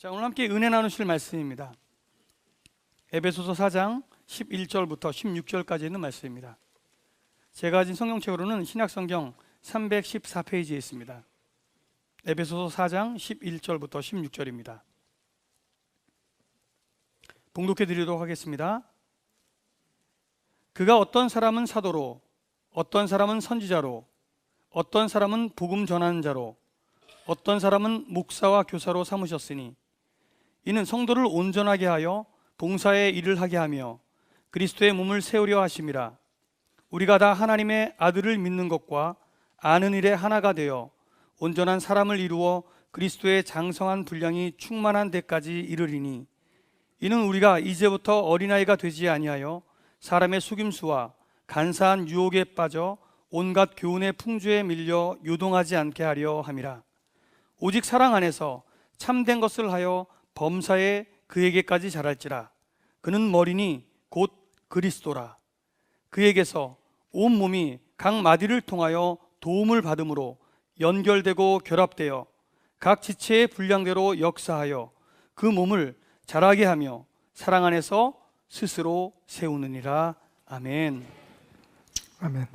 자, 오늘 함께 은혜 나누실 말씀입니다. 에베소서 4장 11절부터 16절까지 있는 말씀입니다. 제가 가진 성경책으로는 신약성경 314페이지에 있습니다. 에베소서 4장 11절부터 16절입니다. 봉독해 드리도록 하겠습니다. 그가 어떤 사람은 사도로, 어떤 사람은 선지자로, 어떤 사람은 복음 전하는 자로, 어떤 사람은 목사와 교사로 삼으셨으니 이는 성도를 온전하게 하여 봉사의 일을 하게 하며 그리스도의 몸을 세우려 하심이라. 우리가 다 하나님의 아들을 믿는 것과 아는 일에 하나가 되어 온전한 사람을 이루어 그리스도의 장성한 분량이 충만한 데까지 이르리니 이는 우리가 이제부터 어린아이가 되지 아니하여 사람의 속임수와 간사한 유혹에 빠져 온갖 교훈의 풍조에 밀려 요동하지 않게 하려 함이라. 오직 사랑 안에서 참된 것을 하여 범사에 그에게까지 자랄지라. 그는 머리니 곧 그리스도라. 그에게서 온 몸이 각 마디를 통하여 도움을 받음으로 연결되고 결합되어 각 지체의 분량대로 역사하여 그 몸을 자라게 하며 사랑 안에서 스스로 세우느니라. 아멘. 아멘.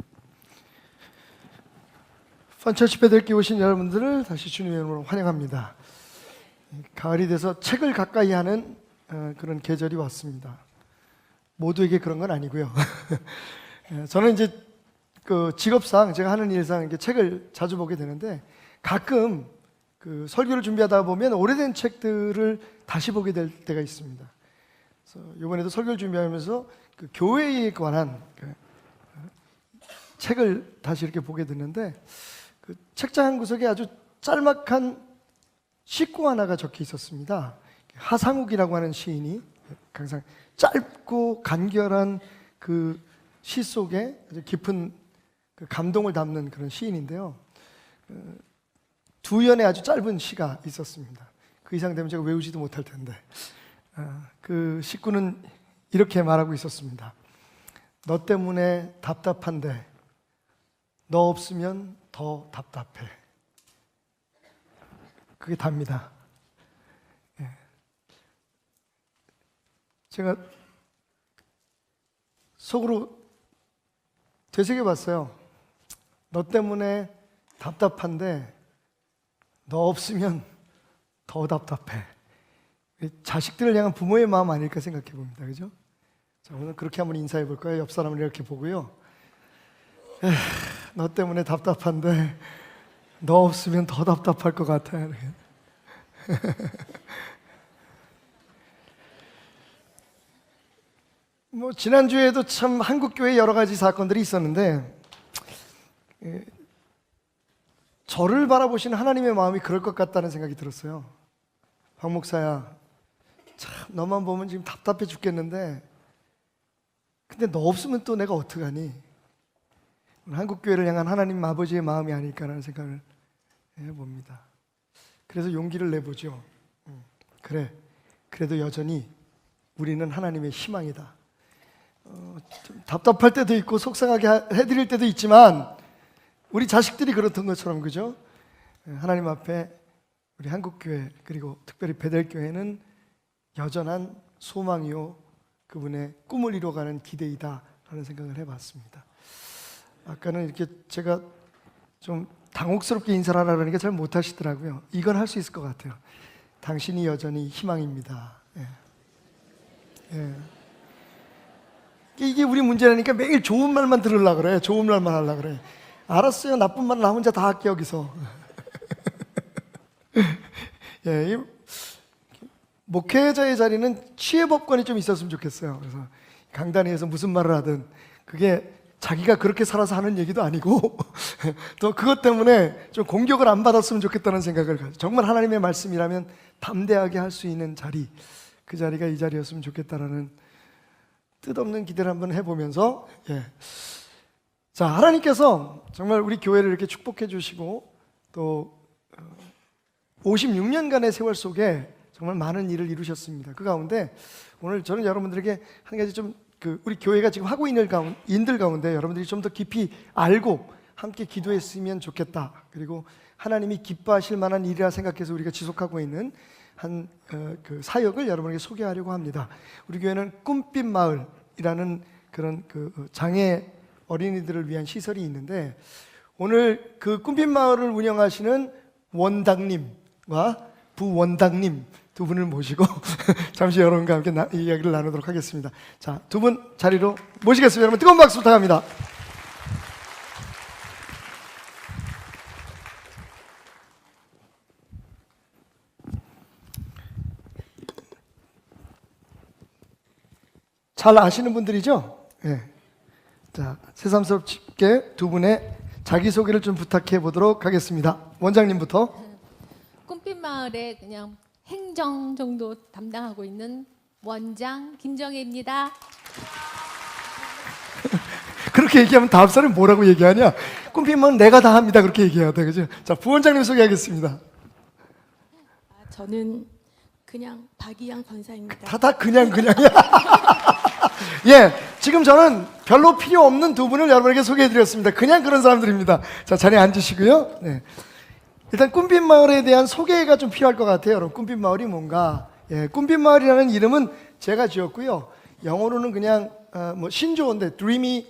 펀처치 베델기 오신 여러분들을 다시 주님의 이름으로 환영합니다. 가을이 돼서 책을 가까이 하는 그런 계절이 왔습니다. 모두에게 그런 건 아니고요. 저는 이제 그 직업상 제가 하는 일상 이렇게 책을 자주 보게 되는데 가끔 그 설교를 준비하다 보면 오래된 책들을 다시 보게 될 때가 있습니다. 그래서 이번에도 설교를 준비하면서 그 교회에 관한 책을 다시 이렇게 보게 됐는데 그 책장 한 구석에 아주 짤막한 시구 하나가 적혀 있었습니다. 하상욱이라고 하는 시인이 항상 짧고 간결한 그 시 속에 아주 깊은 그 감동을 담는 그런 시인인데요. 두 연의 아주 짧은 시가 있었습니다. 그 이상 되면 제가 외우지도 못할 텐데 그 시구는 이렇게 말하고 있었습니다. 너 때문에 답답한데 너 없으면 더 답답해. 그게 답니다. 제가 속으로 되새겨봤어요. 너 때문에 답답한데 너 없으면 더 답답해. 자식들을 향한 부모의 마음 아닐까 생각해 봅니다. 그죠? 자, 오늘 그렇게 한번 인사해 볼 거예요. 옆 사람을 이렇게 보고요. 너 때문에 답답한데 너 없으면 더 답답할 것 같아. 뭐 지난주에도 참 한국교회 여러 가지 사건들이 있었는데 저를 바라보시는 하나님의 마음이 그럴 것 같다는 생각이 들었어요. 박 목사야, 참 너만 보면 지금 답답해 죽겠는데 근데 너 없으면 또 내가 어떡하니? 한국교회를 향한 하나님 아버지의 마음이 아닐까라는 생각을 해봅니다. 그래서 용기를 내보죠. 그래, 그래도 여전히 우리는 하나님의 희망이다. 좀 답답할 때도 있고 속상하게 해드릴 때도 있지만 우리 자식들이 그렇던 것처럼, 그죠? 하나님 앞에 우리 한국교회 그리고 특별히 베델교회는 여전한 소망이요 그분의 꿈을 이뤄가는 기대이다 라는 생각을 해봤습니다. 아까는 이렇게 제가 좀 당혹스럽게 인사를 하라 그러니까 잘 못하시더라고요. 이건 할 수 있을 것 같아요. 당신이 여전히 희망입니다. 예. 이게 우리 문제라니까 매일 좋은 말만 들으려고 그래. 좋은 말만 하려고 그래. 알았어요. 나쁜 말은 나 혼자 다 할게 여기서. 예, 이 목회자의 자리는 치해법권이 좀 있었으면 좋겠어요. 그래서 강단위에서 무슨 말을 하든 그게 자기가 그렇게 살아서 하는 얘기도 아니고 또 그것 때문에 좀 공격을 안 받았으면 좋겠다는 생각을 가지고 정말 하나님의 말씀이라면 담대하게 할 수 있는 자리, 그 자리가 이 자리였으면 좋겠다라는 뜻없는 기대를 한번 해보면서 자, 하나님께서 정말 우리 교회를 이렇게 축복해 주시고 또 56년간의 세월 속에 정말 많은 일을 이루셨습니다. 그 가운데 오늘 저는 여러분들에게 한 가지 좀 우리 교회가 지금 하고 있는 일들 가운데 여러분들이 좀 더 깊이 알고 함께 기도했으면 좋겠다. 그리고 하나님이 기뻐하실 만한 일이라 생각해서 우리가 지속하고 있는 한 그 사역을 여러분에게 소개하려고 합니다. 우리 교회는 꿈빛 마을이라는 그런 그 장애 어린이들을 위한 시설이 있는데 오늘 그 꿈빛 마을을 운영하시는 원장님과 부원장님 두 분을 모시고 잠시 여러분과 함께 이야기를 나누도록 하겠습니다. 자, 두 분 자리로 모시겠습니다. 여러분 뜨거운 박수 부탁합니다. 잘 아시는 분들이죠? 예. 자, 새삼스럽게 두 분의 자기소개를 좀 부탁해 보도록 하겠습니다. 원장님부터. 꿈빛 마을에 그냥 행정 정도 담당하고 있는 원장 김정혜입니다. 그렇게 얘기하면 다음 사람이 뭐라고 얘기하냐? 꿈빛 마을은 내가 다 합니다. 그렇게 얘기해야 돼. 그죠? 자, 부원장님 소개하겠습니다. 저는 그냥 박이양 권사입니다. 다 그냥이야. 예, 지금 저는 별로 필요 없는 두 분을 여러분에게 소개해드렸습니다. 그냥 그런 사람들입니다. 자, 자리에 앉으시고요. 네. 일단 꿈빛 마을에 대한 소개가 좀 필요할 것 같아요. 여러분, 꿈빛 마을이 뭔가? 예, 꿈빛 마을이라는 이름은 제가 지었고요. 영어로는 그냥 뭐 신조어인데 dreamy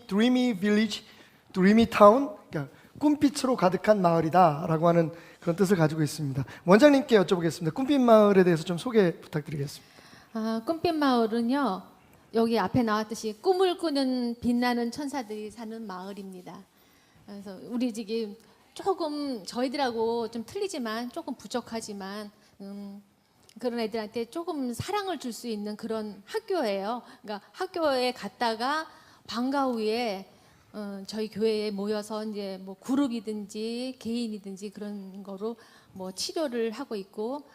village, dreamy town, 그러니까 꿈빛으로 가득한 마을이다라고 하는 그런 뜻을 가지고 있습니다. 원장님께 여쭤보겠습니다. 꿈빛 마을에 대해서 좀 소개 부탁드리겠습니다. 꿈빛 마을은요, 여기 앞에 나왔듯이 꿈을 꾸는 빛나는 천사들이 사는 마을입니다. 그래서 우리 지금 조금 저희들하고 좀 틀리지만 조금 부족하지만 그런 애들한테 조금 사랑을 줄 수 있는 그런 학교예요. 그러니까 학교에 갔다가 방과 후에 저희 교회에 모여서 이제 뭐 그룹이든지 개인이든지 그런 거로 뭐 치료를 하고 있고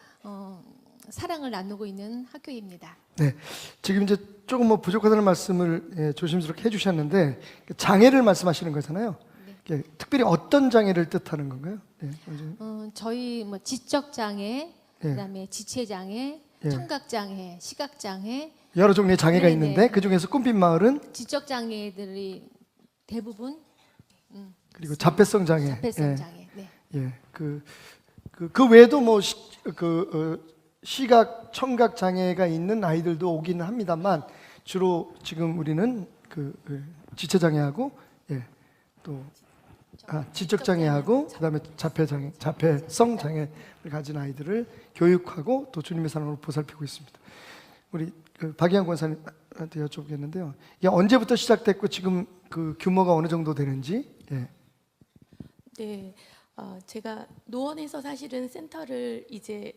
사랑을 나누고 있는 학교입니다. 네, 지금 이제 조금 뭐 부족하다는 말씀을 조심스럽게 해주셨는데 장애를 말씀하시는 거잖아요. 네. 특별히 어떤 장애를 뜻하는 건가요? 네, 저희 뭐 지적 장애, 예. 그다음에 지체 장애, 예. 청각 장애, 시각 장애, 여러 종류의 장애가 네네. 있는데 그 중에서 꿈빛 마을은 지적 장애들이 대부분 그리고 자폐성 장애. 자폐성 예. 장애. 네. 예, 그 외에도 뭐 시각, 청각 장애가 있는 아이들도 오기는 합니다만 주로 지금 우리는 지체 장애하고 또 지적 장애하고 그다음에 자폐성 장애를 가진 아이들을 교육하고 또 주님의 사랑으로 보살피고 있습니다. 우리 박희양 권사님한테 여쭤보겠는데요. 이게 언제부터 시작됐고 지금 그 규모가 어느 정도 되는지? 예. 네, 제가 노원에서 사실은 센터를 이제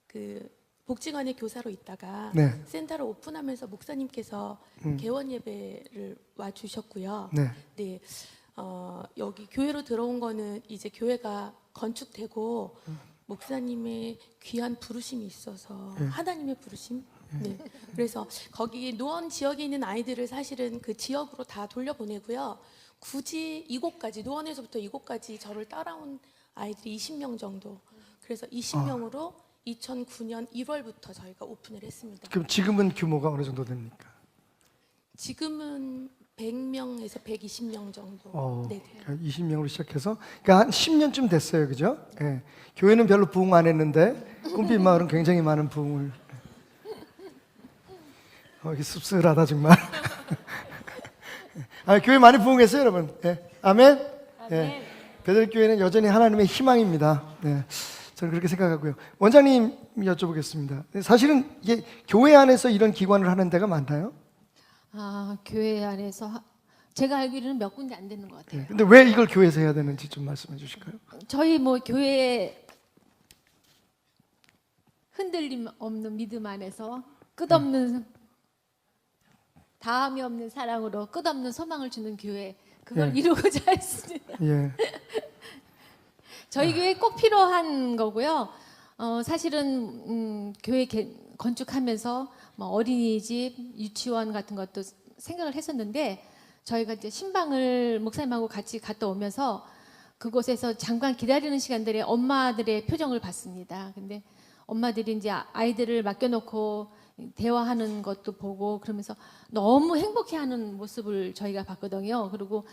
그 복지관의 교사로 있다가 네. 센터를 오픈하면서 목사님께서 개원 예배를 와 주셨고요. 네. 네, 여기 교회로 들어온 거는 이제 교회가 건축되고 목사님의 귀한 부르심이 있어서 하나님의 부르심. 네. 그래서 거기 노원 지역에 있는 아이들을 사실은 그 지역으로 다 돌려보내고요. 굳이 이곳까지 노원에서부터 이곳까지 저를 따라온 아이들이 20명 정도. 그래서 20명으로 2009년 1월부터 저희가 오픈을 했습니다. 그럼 지금은 규모가 어느 정도 됩니까? 지금은 100명에서 120명 정도. 네. 20명으로 시작해서 그러니까 한 10년쯤 됐어요, 그죠? 예. 교회는 별로 부흥 안 했는데 꿈빛 마을은 굉장히 많은 부흥을. 이게 씁쓸하다 정말. 교회 많이 부흥했어요, 여러분. 예. 아멘. 예. 베델교회는 여전히 하나님의 희망입니다. 네. 저는 그렇게 생각하고요. 원장님 여쭤보겠습니다. 사실은 이게 교회 안에서 이런 기관을 하는 데가 많나요? 교회 안에서 제가 알기로는 몇 군데 안 되는 것 같아요. 네. 근데 왜 이걸 교회에서 해야 되는지 좀 말씀해 주실까요? 저희 뭐 교회에 흔들림 없는 믿음 안에서 끝없는 다함이 없는 사랑으로 끝없는 소망을 주는 교회 그걸 이루고자 했습니다. 예. 저희 교회 꼭 필요한 거고요. 사실은 교회 건축하면서 뭐 어린이집, 유치원 같은 것도 생각을 했었는데 저희가 이제 신방을 목사님하고 같이 갔다 오면서 그곳에서 잠깐 기다리는 시간들에 엄마들의 표정을 봤습니다. 근데 엄마들이 이제 아이들을 맡겨놓고 대화하는 것도 보고 그러면서 너무 행복해하는 모습을 저희가 봤거든요. 그리고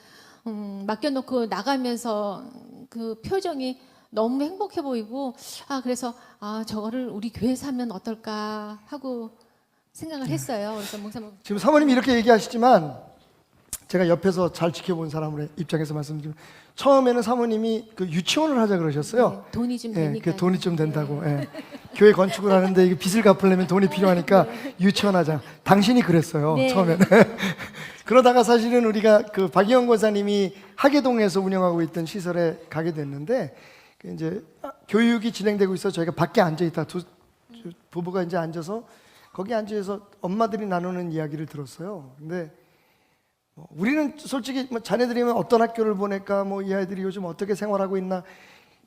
맡겨놓고 나가면서 그 표정이 너무 행복해 보이고 그래서 저거를 우리 교회에서 하면 어떨까 하고 생각을 했어요. 그래서 목사님 지금 사모님이 이렇게 얘기하시지만 제가 옆에서 잘 지켜본 사람의 입장에서 말씀드리면 처음에는 사모님이 그 유치원을 하자 그러셨어요. 네, 돈이 좀 예, 되니까 그 돈이 좀 된다고. 예. 교회 건축을 하는데 이게 빚을 갚으려면 돈이 필요하니까 유치원 하자. 당신이 그랬어요. 네. 처음에는. 그러다가 사실은 우리가 그 박희영 권사님이 하계동에서 운영하고 있던 시설에 가게 됐는데 그 이제 교육이 진행되고 있어 저희가 밖에 앉아 있다 두 부부가 이제 앉아서 거기 앉아서 엄마들이 나누는 이야기를 들었어요. 근데 우리는 솔직히 자녀들이면 어떤 학교를 보낼까, 이 아이들이 요즘 어떻게 생활하고 있나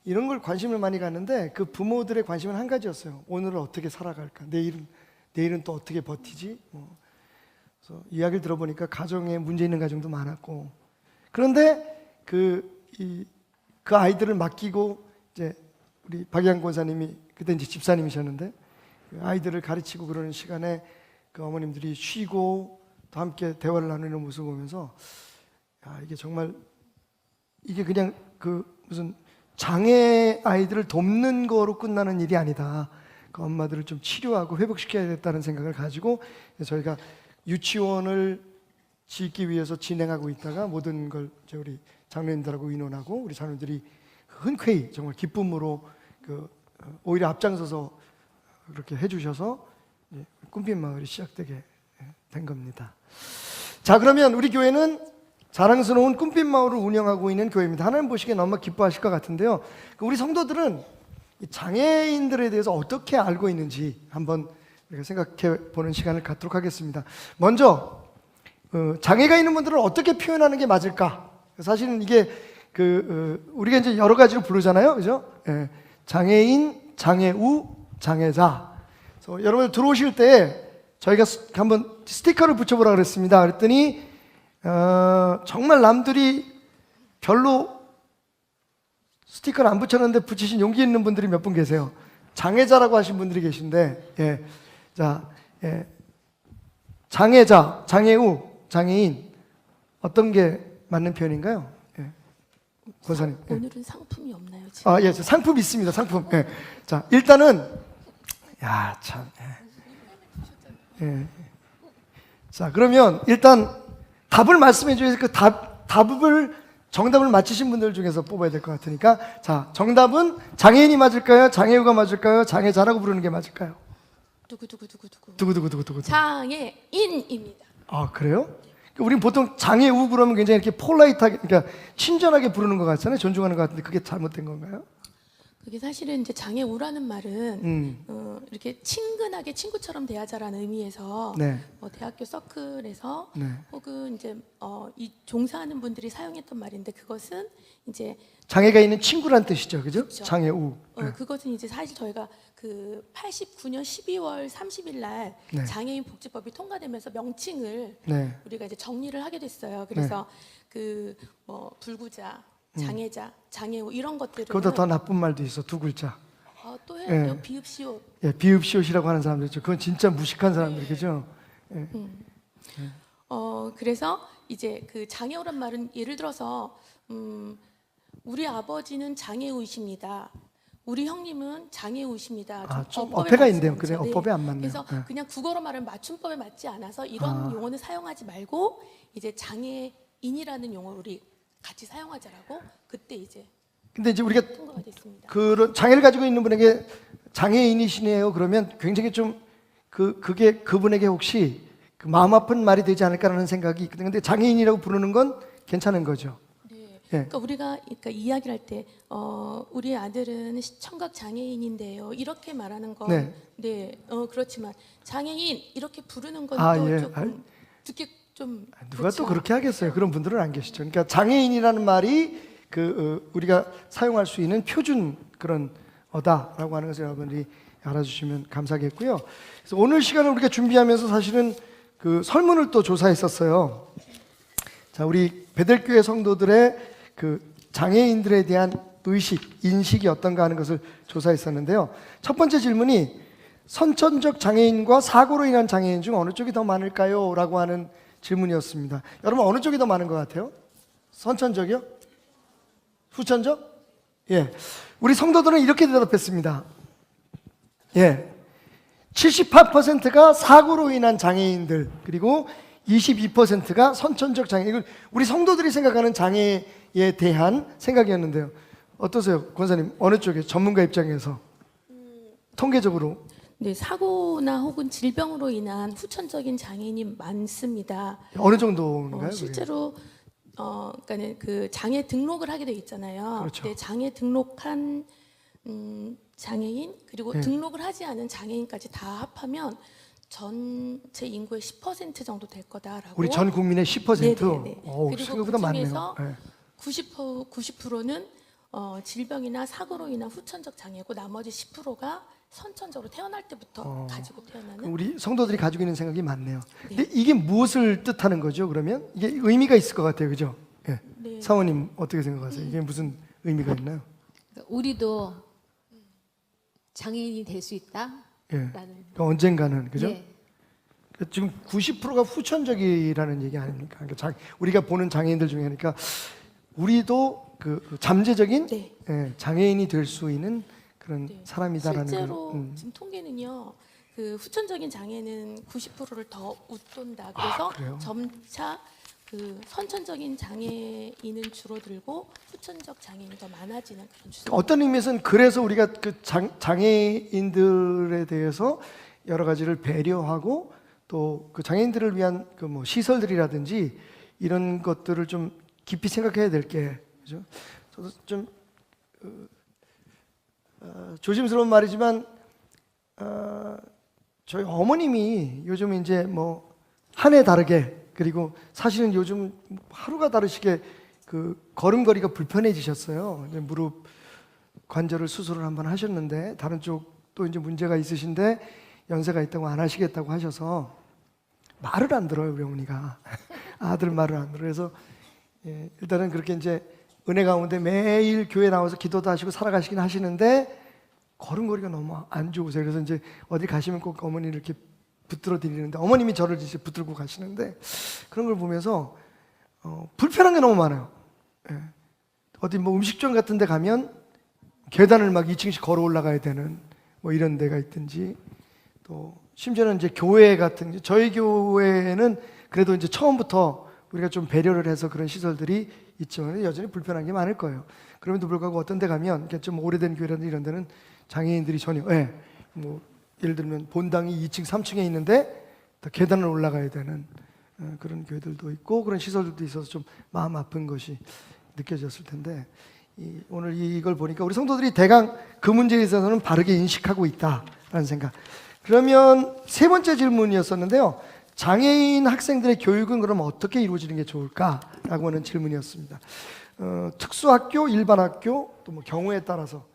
이런 걸 관심을 많이 갖는데 그 부모들의 관심은 한 가지였어요. 오늘을 어떻게 살아갈까, 내일은 또 어떻게 버티지. 그래서 이야기를 들어보니까 가정에 문제 있는 가정도 많았고 그런데 그 아이들을 맡기고 이제 우리 박양 권사님이 그때 이제 집사님이셨는데 그 아이들을 가르치고 그러는 시간에 그 어머님들이 쉬고 또 함께 대화를 나누는 모습을 보면서 이게 정말 이게 그냥 그 무슨 장애 아이들을 돕는 거로 끝나는 일이 아니다. 그 엄마들을 좀 치료하고 회복시켜야겠다는 생각을 가지고 저희가 유치원을 짓기 위해서 진행하고 있다가 모든 걸 우리 장로님들하고 의논하고 우리 장로님들이 흔쾌히 정말 기쁨으로 오히려 앞장서서 그렇게 해주셔서 꿈빛 마을이 시작되게 된 겁니다. 자, 그러면 우리 교회는 자랑스러운 꿈빛 마을을 운영하고 있는 교회입니다. 하나님 보시기에 너무 기뻐하실 것 같은데요. 우리 성도들은 장애인들에 대해서 어떻게 알고 있는지 한번 생각해 보는 시간을 갖도록 하겠습니다. 먼저 장애가 있는 분들을 어떻게 표현하는 게 맞을까? 사실은 이게 우리가 이제 여러 가지로 부르잖아요, 그죠? 장애인, 장애우, 장애자. 그래서 여러분들 들어오실 때 저희가 한번 스티커를 붙여보라 그랬습니다. 그랬더니 정말 남들이 별로 스티커를 안 붙였는데 붙이신 용기 있는 분들이 몇 분 계세요. 장애자라고 하신 분들이 계신데, 장애자, 장애우, 장애인 어떤 게 맞는 표현인가요? 권사님. 오늘은 상품이 없나요, 지금? 예, 상품 있습니다. 상품. 자, 일단은 참. 자, 그러면 일단 답을 말씀해 주셔서 그 정답을 맞히신 분들 중에서 뽑아야 될 것 같으니까 자, 정답은 장애인이 맞을까요? 장애우가 맞을까요? 장애자라고 부르는 게 맞을까요? 두구두구두구두구. 장애인입니다. 아, 그래요? 우린 보통 장애우 그러면 굉장히 이렇게 폴라이트하게, 그러니까 친절하게 부르는 것 같잖아요. 존중하는 것 같은데 그게 잘못된 건가요? 그게 사실은 이제 장애우라는 말은 이렇게 친근하게 친구처럼 대하자라는 의미에서 네. 대학교 서클에서 네. 혹은 이제 이 종사하는 분들이 사용했던 말인데 그것은 이제 장애가 있는 친구란 뜻이죠, 그죠? 그렇죠. 장애우. 그것은 이제 사실 저희가 그 89년 12월 30일 날 네. 장애인 복지법이 통과되면서 명칭을 네. 우리가 이제 정리를 하게 됐어요. 그래서 그 불구자, 장애자, 장애우 이런 것들을 그보다 더 나쁜 말도 있어, 두 글자. 또 해야 돼요. 예. 비읍시옷. 비읍시옷이라고 하는 사람들 있죠. 그건 진짜 무식한 사람들, 그죠? 그래서 이제 그 장애우란 말은 예를 들어서 우리 아버지는 장애우이십니다. 우리 형님은 장애우이십니다. 좀 어법에 어폐가 맞지 있네요. 않죠. 그래, 어법에 안 맞네요. 그래서 그냥 국어로 말하면 맞춤법에 맞지 않아서 이런 용어는 사용하지 말고 이제 장애인이라는 용어를 우리 같이 사용하자라고 그때 이제 근데 이제 우리가 통과가 됐습니다. 그런 장애를 가지고 있는 분에게 장애인이시네요. 그러면 굉장히 좀 그게 그분에게 혹시 그 마음 아픈 말이 되지 않을까라는 생각이 있거든요. 근데 장애인이라고 부르는 건 괜찮은 거죠. 네. 예. 그러니까 우리가 이야기를 할 때 우리 아들은 시청각 장애인인데요. 이렇게 말하는 건 네. 그렇지만 장애인 이렇게 부르는 건 또 예. 조금 듣기 좀 누가 그렇죠. 또 그렇게 하겠어요. 그런 분들은 안 계시죠. 그러니까 장애인이라는 말이 우리가 사용할 수 있는 표준 그런 어다라고 하는 것을 여러분들이 알아주시면 감사하겠고요. 그래서 오늘 시간을 우리가 준비하면서 사실은 그 설문을 또 조사했었어요. 자, 우리 베델교회 성도들의 그 장애인들에 대한 인식이 어떤가 하는 것을 조사했었는데요. 첫 번째 질문이 선천적 장애인과 사고로 인한 장애인 중 어느 쪽이 더 많을까요? 라고 하는 질문이었습니다. 여러분 어느 쪽이 더 많은 것 같아요? 선천적이요? 후천적? 예, 우리 성도들은 이렇게 대답했습니다. 예, 78%가 사고로 인한 장애인들, 그리고 22%가 선천적 장애. 이걸 우리 성도들이 생각하는 장애에 대한 생각이었는데요. 어떠세요, 권사님? 어느 쪽에 전문가 입장에서 통계적으로? 네, 사고나 혹은 질병으로 인한 후천적인 장애인이 많습니다. 어느 정도인가요? 그게? 실제로 그러니까는 그 장애 등록을 하게 돼 있잖아요. 그렇죠. 네, 장애 등록한 장애인 그리고 네. 등록을 하지 않은 장애인까지 다 합하면 전체 인구의 10% 정도 될 거다라고. 우리 전 국민의 10%? 네네네. 어우, 그리고 생각보다 많네요. 그중에서 네. 90%는 질병이나 사고로 인한 후천적 장애고 나머지 10%가 선천적으로 태어날 때부터 가지고 태어나는. 우리 성도들이 가지고 있는 생각이 많네요. 근데 이게 무엇을 뜻하는 거죠? 그러면 이게 의미가 있을 것 같아요, 그죠? 예. 네. 사모님 어떻게 생각하세요? 이게 무슨 의미가 있나요? 그러니까 우리도 장애인이 될 수 있다라는. 예. 그러니까 언젠가는, 그죠? 예. 그러니까 지금 90%가 후천적이라는 얘기 아닙니까? 그러니까 우리가 보는 장애인들 중에 그러니까 우리도 그 잠재적인 네. 예, 장애인이 될 수 있는 그런 네. 사람이다라는 실제로 걸. 지금 통계는요. 그 후천적인 장애는 90%를 더 웃돈다. 그래서 그래요? 점차 그 선천적인 장애인은 줄어들고 후천적 장애인이 더 많아지는 그런 추세. 어떤 의미에서는 그래서 우리가 그 장애인들에 대해서 여러 가지를 배려하고 또 그 장애인들을 위한 그 뭐 시설들이라든지 이런 것들을 좀 깊이 생각해야 될 게, 그죠? 저도 좀 조심스러운 말이지만 저희 어머님이 요즘 이제 뭐 한 해 다르게, 그리고 사실은 요즘 하루가 다르시게 그 걸음걸이가 불편해지셨어요. 이제 무릎 관절을 수술을 한번 하셨는데 다른 쪽도 이제 문제가 있으신데 연세가 있다고 안 하시겠다고 하셔서 말을 안 들어요, 우리 어머니가. 아들 말을 안 들어요. 그래서 예, 일단은 그렇게 이제 은혜 가운데 매일 교회 나와서 기도도 하시고 살아가시긴 하시는데 걸음걸이가 너무 안 좋으세요. 그래서 이제 어디 가시면 꼭 어머니를 이렇게 붙들어 드리는데 어머님이 저를 이제 붙들고 가시는데 그런 걸 보면서 불편한 게 너무 많아요. 예. 어디 뭐 음식점 같은 데 가면 계단을 막 2층씩 걸어 올라가야 되는 뭐 이런 데가 있든지, 또 심지어는 이제 교회 같은, 저희 교회는 그래도 이제 처음부터 우리가 좀 배려를 해서 그런 시설들이 있지만 여전히 불편한 게 많을 거예요. 그럼에도 불구하고 어떤 데 가면 좀 오래된 교회라든지 이런 데는 장애인들이 전혀, 예, 뭐 예를 들면 본당이 2층, 3층에 있는데 다 계단을 올라가야 되는 그런 교회들도 있고 그런 시설들도 있어서 좀 마음 아픈 것이 느껴졌을 텐데, 오늘 이걸 보니까 우리 성도들이 대강 그 문제에 있어서는 바르게 인식하고 있다라는 생각. 그러면 세 번째 질문이었었는데요. 장애인 학생들의 교육은 그럼 어떻게 이루어지는 게 좋을까라고 하는 질문이었습니다. 특수학교, 일반학교, 또 뭐 경우에 따라서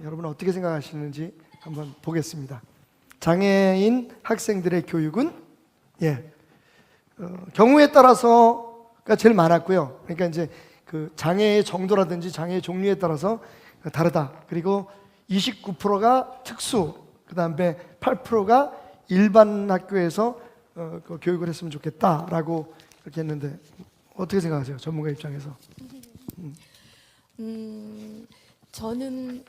여러분은 어떻게 생각하시는지 한번 보겠습니다. 장애인 학생들의 교육은 경우에 따라서가 제일 많았고요. 그러니까 이제 그 장애의 정도라든지 장애의 종류에 따라서 다르다. 그리고 29%가 특수, 그 다음에 8%가 일반 학교에서 그 교육을 했으면 좋겠다라고 그렇게 했는데 어떻게 생각하세요? 전문가 입장에서. 저는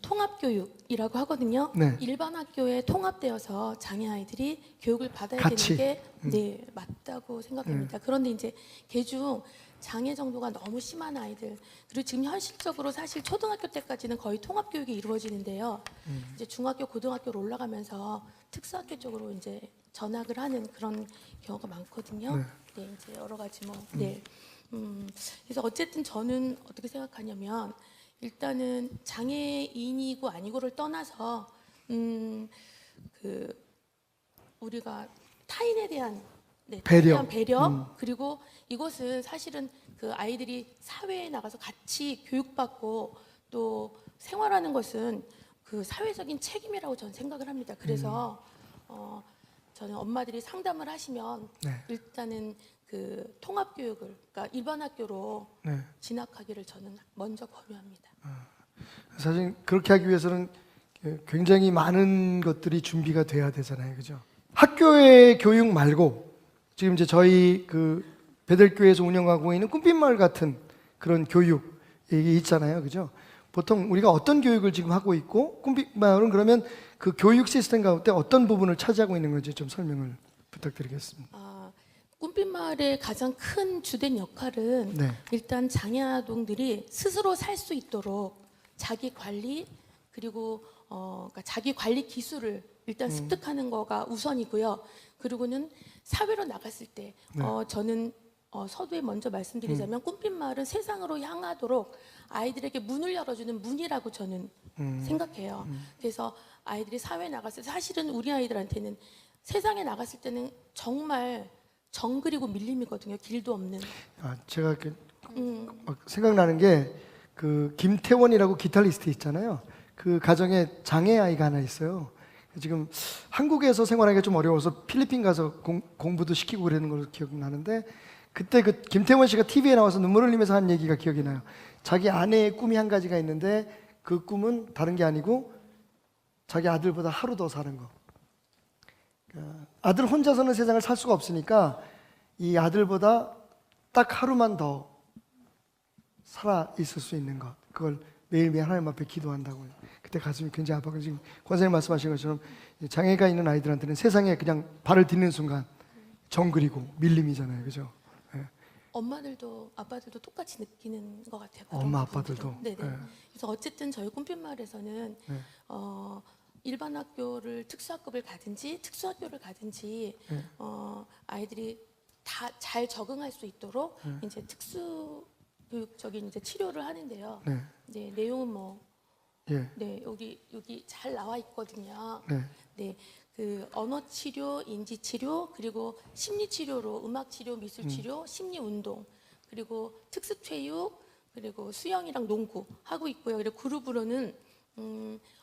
통합교육이라고 하거든요. 네. 일반 학교에 통합되어서 장애 아이들이 교육을 받아야 같이. 되는 게 네, 맞다고 생각합니다. 그런데 이제 개중 장애 정도가 너무 심한 아이들, 그리고 지금 현실적으로 사실 초등학교 때까지는 거의 통합 교육이 이루어지는데요. 이제 중학교, 고등학교로 올라가면서 특수학교 쪽으로 이제 전학을 하는 그런 경우가 많거든요. 네, 이제 여러 가지 뭐, 네. 그래서 어쨌든 저는 어떻게 생각하냐면 일단은 장애인이고 아니고를 떠나서 그 우리가 타인에 대한 배려 그리고 이것은 사실은 그 아이들이 사회에 나가서 같이 교육받고 또 생활하는 것은 그 사회적인 책임이라고 저는 생각을 합니다. 그래서 저는 엄마들이 상담을 하시면 일단은 그 통합 교육을, 그러니까 일반 학교로 진학하기를 저는 먼저 권유합니다. 사실 그렇게 하기 위해서는 굉장히 많은 것들이 준비가 돼야 되잖아요, 그죠? 학교의 교육 말고 지금 이제 저희 그 베들교회에서 운영하고 있는 꿈빛마을 같은 그런 교육, 이게 있잖아요, 그죠? 보통 우리가 어떤 교육을 지금 하고 있고 꿈빛마을은 그러면 그 교육 시스템 가운데 어떤 부분을 차지하고 있는 건지 좀 설명을 부탁드리겠습니다. 꿈빛 마을의 가장 큰 주된 역할은 네. 일단 장애 아동들이 스스로 살 수 있도록 자기 관리 그리고 그러니까 자기 관리 기술을 일단 습득하는 거가 우선이고요. 그리고는 사회로 나갔을 때 저는 서두에 먼저 말씀드리자면 꿈빛 마을은 세상으로 향하도록 아이들에게 문을 열어주는 문이라고 저는 생각해요. 그래서 아이들이 사회에 나갔을 때 사실은 우리 아이들한테는 세상에 나갔을 때는 정말 정글이고 밀림이거든요. 길도 없는. 제가 막 생각나는 게 그 김태원이라고 기타리스트 있잖아요. 그 가정에 장애 아이가 하나 있어요. 지금 한국에서 생활하기가 좀 어려워서 필리핀 가서 공부도 시키고 그러는 걸로 기억나는데 그때 그 김태원 씨가 TV에 나와서 눈물 흘리면서 한 얘기가 기억이 나요. 자기 아내의 꿈이 한 가지가 있는데 그 꿈은 다른 게 아니고 자기 아들보다 하루 더 사는 거. 아들 혼자서는 세상을 살 수가 없으니까 이 아들보다 딱 하루만 더 살아 있을 수 있는 것, 그걸 매일매일 하나님 앞에 기도한다고. 그때 가슴이 굉장히 아파요. 지금 권사님 말씀하신 것처럼 장애가 있는 아이들한테는 세상에 그냥 발을 딛는 순간 정글이고 밀림이잖아요, 그죠? 네. 엄마들도 아빠들도 똑같이 느끼는 것 같아요. 엄마 아빠들도. 네네. 네. 그래서 어쨌든 저희 꿈빛마을에서는 네. 일반 학교를 특수학급을 가든지 특수학교를 가든지 네. 아이들이 다 잘 적응할 수 있도록 이제 특수 교육적인 이제 치료를 하는데요. 네. 네, 내용은 뭐 예. 네, 여기 잘 나와 있거든요. 네. 네, 그 언어 치료, 인지 치료, 그리고 심리 치료로 음악 치료, 미술 치료, 심리 운동, 그리고 특수 체육, 그리고 수영이랑 농구 하고 있고요. 그리고 그룹으로는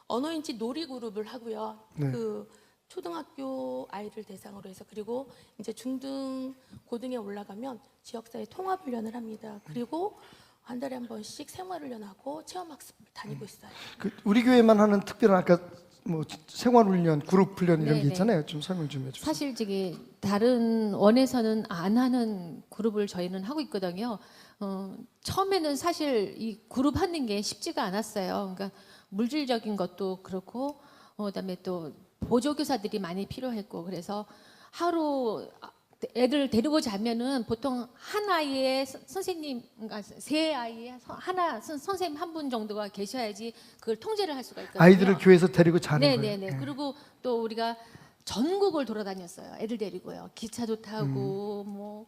언어인지 놀이 그룹을 하고요. 네. 그 초등학교 아이들 대상으로 해서 그리고 이제 중등, 고등에 올라가면 지역사회 통합 훈련을 합니다. 그리고 한 달에 한 번씩 생활훈련하고 체험학습을 다니고 있어요. 그 우리 교회만 하는 특별한 아까 뭐 생활훈련, 그룹훈련 이런 게 네네. 있잖아요. 좀 설명 좀 해주세요. 사실 저기 다른 원에서는 안 하는 그룹을 저희는 하고 있거든요. 처음에는 사실 이 그룹 하는 게 쉽지가 않았어요. 그러니까 물질적인 것도 그렇고 그다음에 또 보조교사들이 많이 필요했고 그래서 하루 애들 데리고 자면은 보통 한 아이에 선생님, 그러니까 세 아이에 하나 선생님 한 분 정도가 계셔야지 그걸 통제를 할 수가 있거든요. 아이들을 교회에서 데리고 자는 거예요. 네네네. 예. 그리고 또 우리가 전국을 돌아다녔어요. 애들 데리고요. 기차도 타고 뭐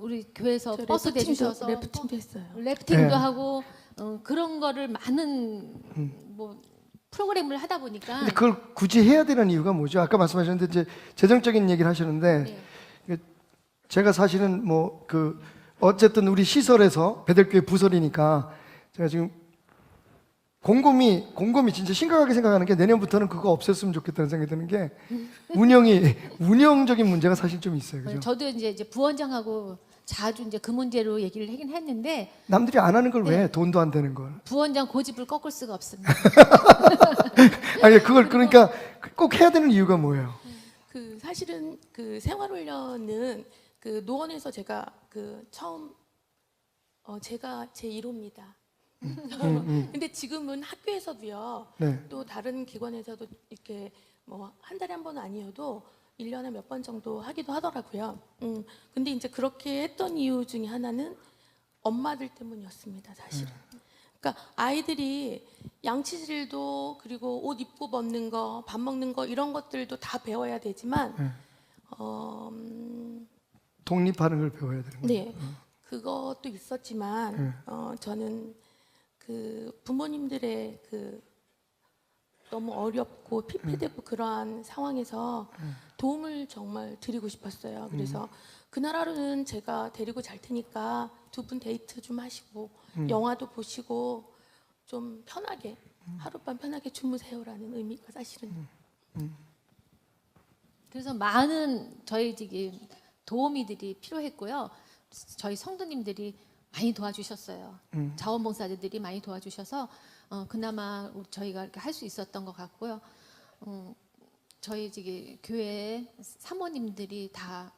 우리 교회에서 저 버스 래프팅도- 대주셔서 래프팅도 했어요. 래프팅도 네. 하고 그런 거를 많은 뭐 프로그램을 하다 보니까 근데 그걸 굳이 해야 되는 이유가 뭐죠? 아까 말씀하셨는데 이제 재정적인 얘기를 하셨는데 네. 제가 사실은 뭐 그 어쨌든 우리 시설에서 베델교회 부설이니까 제가 지금 곰곰이 진짜 심각하게 생각하는 게 내년부터는 그거 없앴으면 좋겠다는 생각이 드는 게 운영적인 문제가 사실 좀 있어요. 그죠? 저도 이제 부원장하고 자주 이제 그 문제로 얘기를 하긴 했는데 남들이 안 하는 걸 왜 네. 돈도 안 되는 걸. 부원장 고집을 꺾을 수가 없습니다. 아니 그걸 그러니까 꼭 해야 되는 이유가 뭐예요? 그 사실은 그 생활훈련은 그 노원에서 제가 그 처음 제가 제 1호입니다. 근데 지금은 학교에서도요. 네. 또 다른 기관에서도 이렇게 뭐 한 달에 한 번 아니어도 1년에 몇 번 정도 하기도 하더라고요. 근데 이제 그렇게 했던 이유 중에 하나는 엄마들 때문이었습니다, 사실은. 그러니까 아이들이 양치질도 그리고 옷 입고 벗는 거, 밥 먹는 거 이런 것들도 다 배워야 되지만 독립하는 걸 배워야 되는 거예요. 네, 그것도 있었지만 저는 그 부모님들의 그 너무 어렵고 피폐되고 그러한 상황에서 도움을 정말 드리고 싶었어요. 그래서 그날 하루는 제가 데리고 잘 테니까 두 분 데이트 좀 하시고 영화도 보시고 좀 편하게 하룻밤 편하게 주무세요라는 의미가 사실은 그래서 많은 저희 지금 도우미들이 필요했고요. 저희 성도님들이 많이 도와주셨어요. 자원봉사자들이 많이 도와주셔서 그나마 저희가 이렇게 할 수 있었던 것 같고요. 저희 지금 교회 사모님들이 다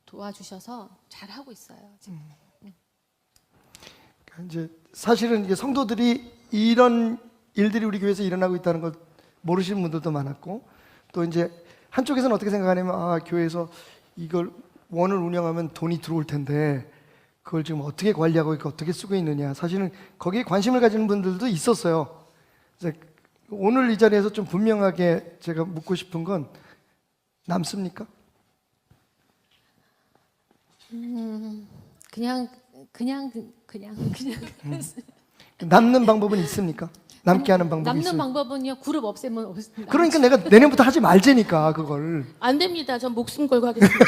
도와주셔서 잘 하고 있어요. 지금. 이제 사실은 이게 성도들이 이런 일들이 우리 교회에서 일어나고 있다는 걸 모르시는 분들도 많았고, 또 이제 한쪽에서는 어떻게 생각하냐면, 아, 교회에서 이걸 원을 운영하면 돈이 들어올 텐데 그걸 지금 어떻게 관리하고 있고 어떻게 쓰고 있느냐, 사실은 거기에 관심을 가지는 분들도 있었어요. 그래서 오늘 이 자리에서 좀 분명하게 제가 묻고 싶은 건, 남습니까? 그냥 남는 방법은 있습니까? 남게 하는 방법이 남는 있어요? 방법은요, 그룹 없애면 그러니까 내가 내년부터 하지 말자니까 그걸. 안 됩니다. 전 목숨 걸고 하겠습니다.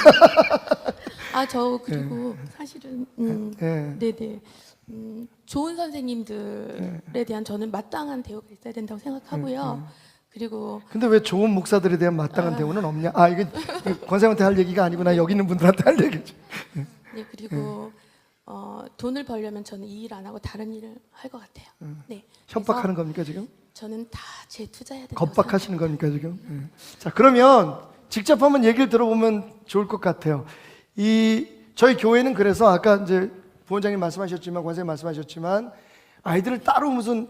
아, 저 그리고 사실은 예. 네네. 좋은 선생님들에 대한 저는 마땅한 대우가 있어야 된다고 생각하고요. 그리고 근데 왜 좋은 목사들에 대한 마땅한 대우는 없냐? 아, 이거 권사님한테 할 얘기가 아니구나. 여기 있는 분들한테 할 얘기죠. 네, 그리고 돈을 벌려면 저는 이 일 안 하고 다른 일을 할 것 같아요. 네. 협박하는 겁니까 지금? 저는 다 재투자해야 된다고 겁박하시는 겁니까 지금? 예. 자, 그러면 직접 한번 얘기를 들어보면 좋을 것 같아요. 저희 교회는 그래서 아까 이제 부원장님 말씀하셨지만, 권사님 말씀하셨지만, 아이들을 따로 무슨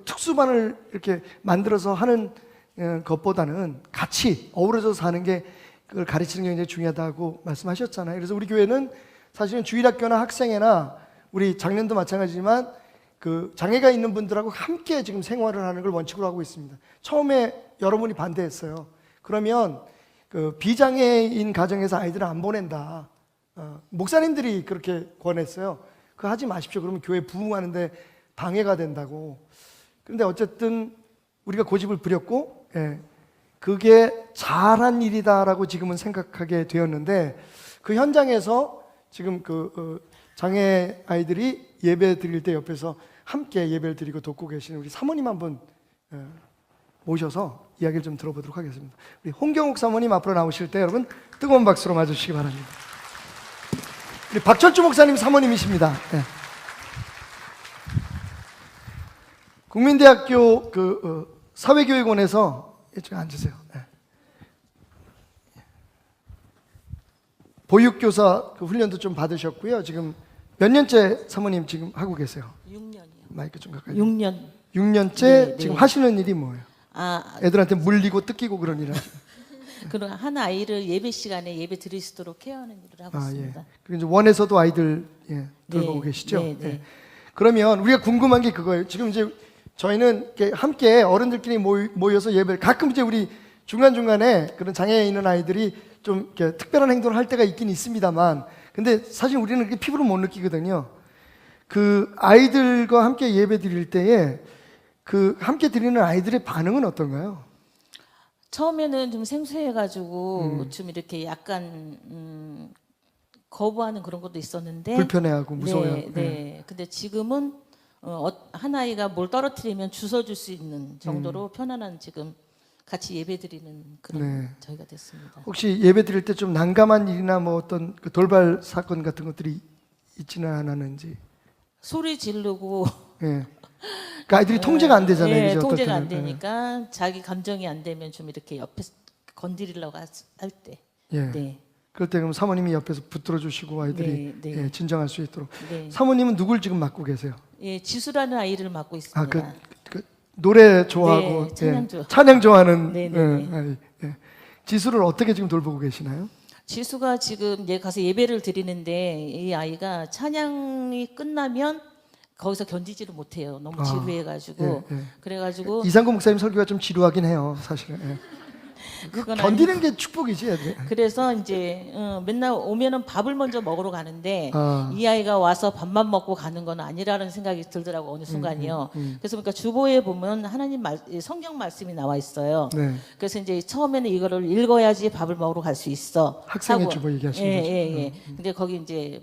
특수반을 이렇게 만들어서 하는 것보다는 같이 어우러져서 사는 게, 그걸 가르치는 게 굉장히 중요하다고 말씀하셨잖아요. 그래서 우리 교회는 사실은 주일학교나 학생회나 우리 장년도 마찬가지지만 그 장애가 있는 분들하고 함께 지금 생활을 하는 걸 원칙으로 하고 있습니다. 처음에 여러분이 반대했어요. 그러면 그 비장애인 가정에서 아이들을 안 보낸다. 목사님들이 그렇게 권했어요. 그거 하지 마십시오. 그러면 교회 부흥하는데 방해가 된다고. 그런데 어쨌든 우리가 고집을 부렸고, 예, 그게 잘한 일이다라고 지금은 생각하게 되었는데, 그 현장에서 지금 장애 아이들이 예배 드릴 때 옆에서 함께 예배를 드리고 돕고 계시는 우리 사모님 한분 모셔서 이야기를 좀 들어보도록 하겠습니다. 우리 홍경욱 사모님 앞으로 나오실 때 여러분 뜨거운 박수로 맞으시기 바랍니다. 우리 박철주 목사님 사모님이십니다. 네. 국민대학교 사회교육원에서 이쪽에 앉으세요. 네. 보육교사 훈련도 좀 받으셨고요. 지금 몇 년째 사모님 지금 하고 계세요? 6년이요. 마이크 좀 가까이. 6년. 6년째 네, 지금 네. 하시는 일이 뭐예요? 애들한테 물리고 뜯기고 그런 일 하시고. 그런 한 아이를 예배 시간에 예배 드릴 수 있도록 케어하는 일을 하고 있습니다. 예. 그리고 이제 원에서도 아이들 돌보고 네, 계시죠? 네, 네. 예. 그러면 우리가 궁금한 게 그거예요. 지금 이제 저희는 이렇게 함께 어른들끼리 모여서 예배를, 가끔 이제 우리 중간중간에 그런 장애 있는 아이들이 좀 이렇게 특별한 행동을 할 때가 있긴 있습니다만, 근데 사실 우리는 그렇게 피부로 못 느끼거든요. 그 아이들과 함께 예배 드릴 때에 그 함께 드리는 아이들의 반응은 어떤가요? 처음에는 좀 생소해가지고 좀 이렇게 약간 거부하는 그런 것도 있었는데 불편해하고 무서워요. 네, 네. 근데 지금은 한 아이가 뭘 떨어뜨리면 주워줄 수 있는 정도로 편안한 지금 같이 예배드리는 그런 네. 저희가 됐습니다. 혹시 예배 드릴 때 좀 난감한 일이나 뭐 어떤 그 돌발 사건 같은 것들이 있지는 않았는지? 소리 지르고 예. 그 아이들이 통제가 안 되잖아요. 네, 그죠? 통제가 안 어떨 때는. 되니까 자기 감정이 안 되면 좀 이렇게 옆에 건드리려고 할 때. 예. 네. 그럴 때 그럼 사모님이 옆에서 붙들어 주시고 아이들이 네, 네. 예, 진정할 수 있도록. 네. 사모님은 누굴 지금 맡고 계세요? 예, 지수라는 아이를 맡고 있습니다. 아, 그 노래 좋아하고 네, 찬양 좋아. 찬양 좋아하는 네, 네, 네. 아이. 예. 지수를 어떻게 지금 돌보고 계시나요? 지수가 지금 가서 예배를 드리는데 이 아이가 찬양이 끝나면 거기서 견디지를 못해요. 너무 지루해가지고 예, 예. 그래가지고 이상구 목사님 설교가 좀 지루하긴 해요, 사실은. 예. 그건 견디는 게 축복이지, 애들. 그래서 이제 맨날 오면은 밥을 먼저 먹으러 가는데 아. 이 아이가 와서 밥만 먹고 가는 건 아니라는 생각이 들더라고 어느 순간이요. 그래서 그러니까 주보에 보면 하나님 성경 말씀이 나와 있어요. 네. 그래서 이제 처음에는 이거를 읽어야지 밥을 먹으러 갈 수 있어. 학생의 하고. 주보 얘기하시는 예, 거죠? 예, 예. 근데 거기 이제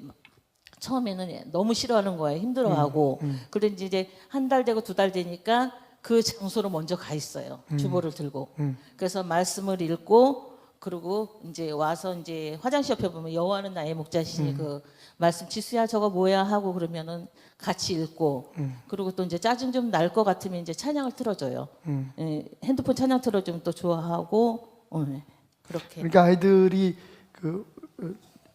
처음에는 너무 싫어하는 거예요. 힘들어하고. 그런데 이제 한 달 되고 2달 되니까 그 장소로 먼저 가 있어요. 주보를 들고. 그래서 말씀을 읽고 그리고 이제 와서 이제 화장실 옆에 보면 여호와는 나의 목자시니 그 말씀 지수야 저거 뭐야 하고 그러면은 같이 읽고 그리고 또 이제 짜증 좀 날 것 같으면 이제 찬양을 틀어줘요. 예, 핸드폰 찬양 틀어주면 또 좋아하고 네, 그렇게. 그러니까 아이들이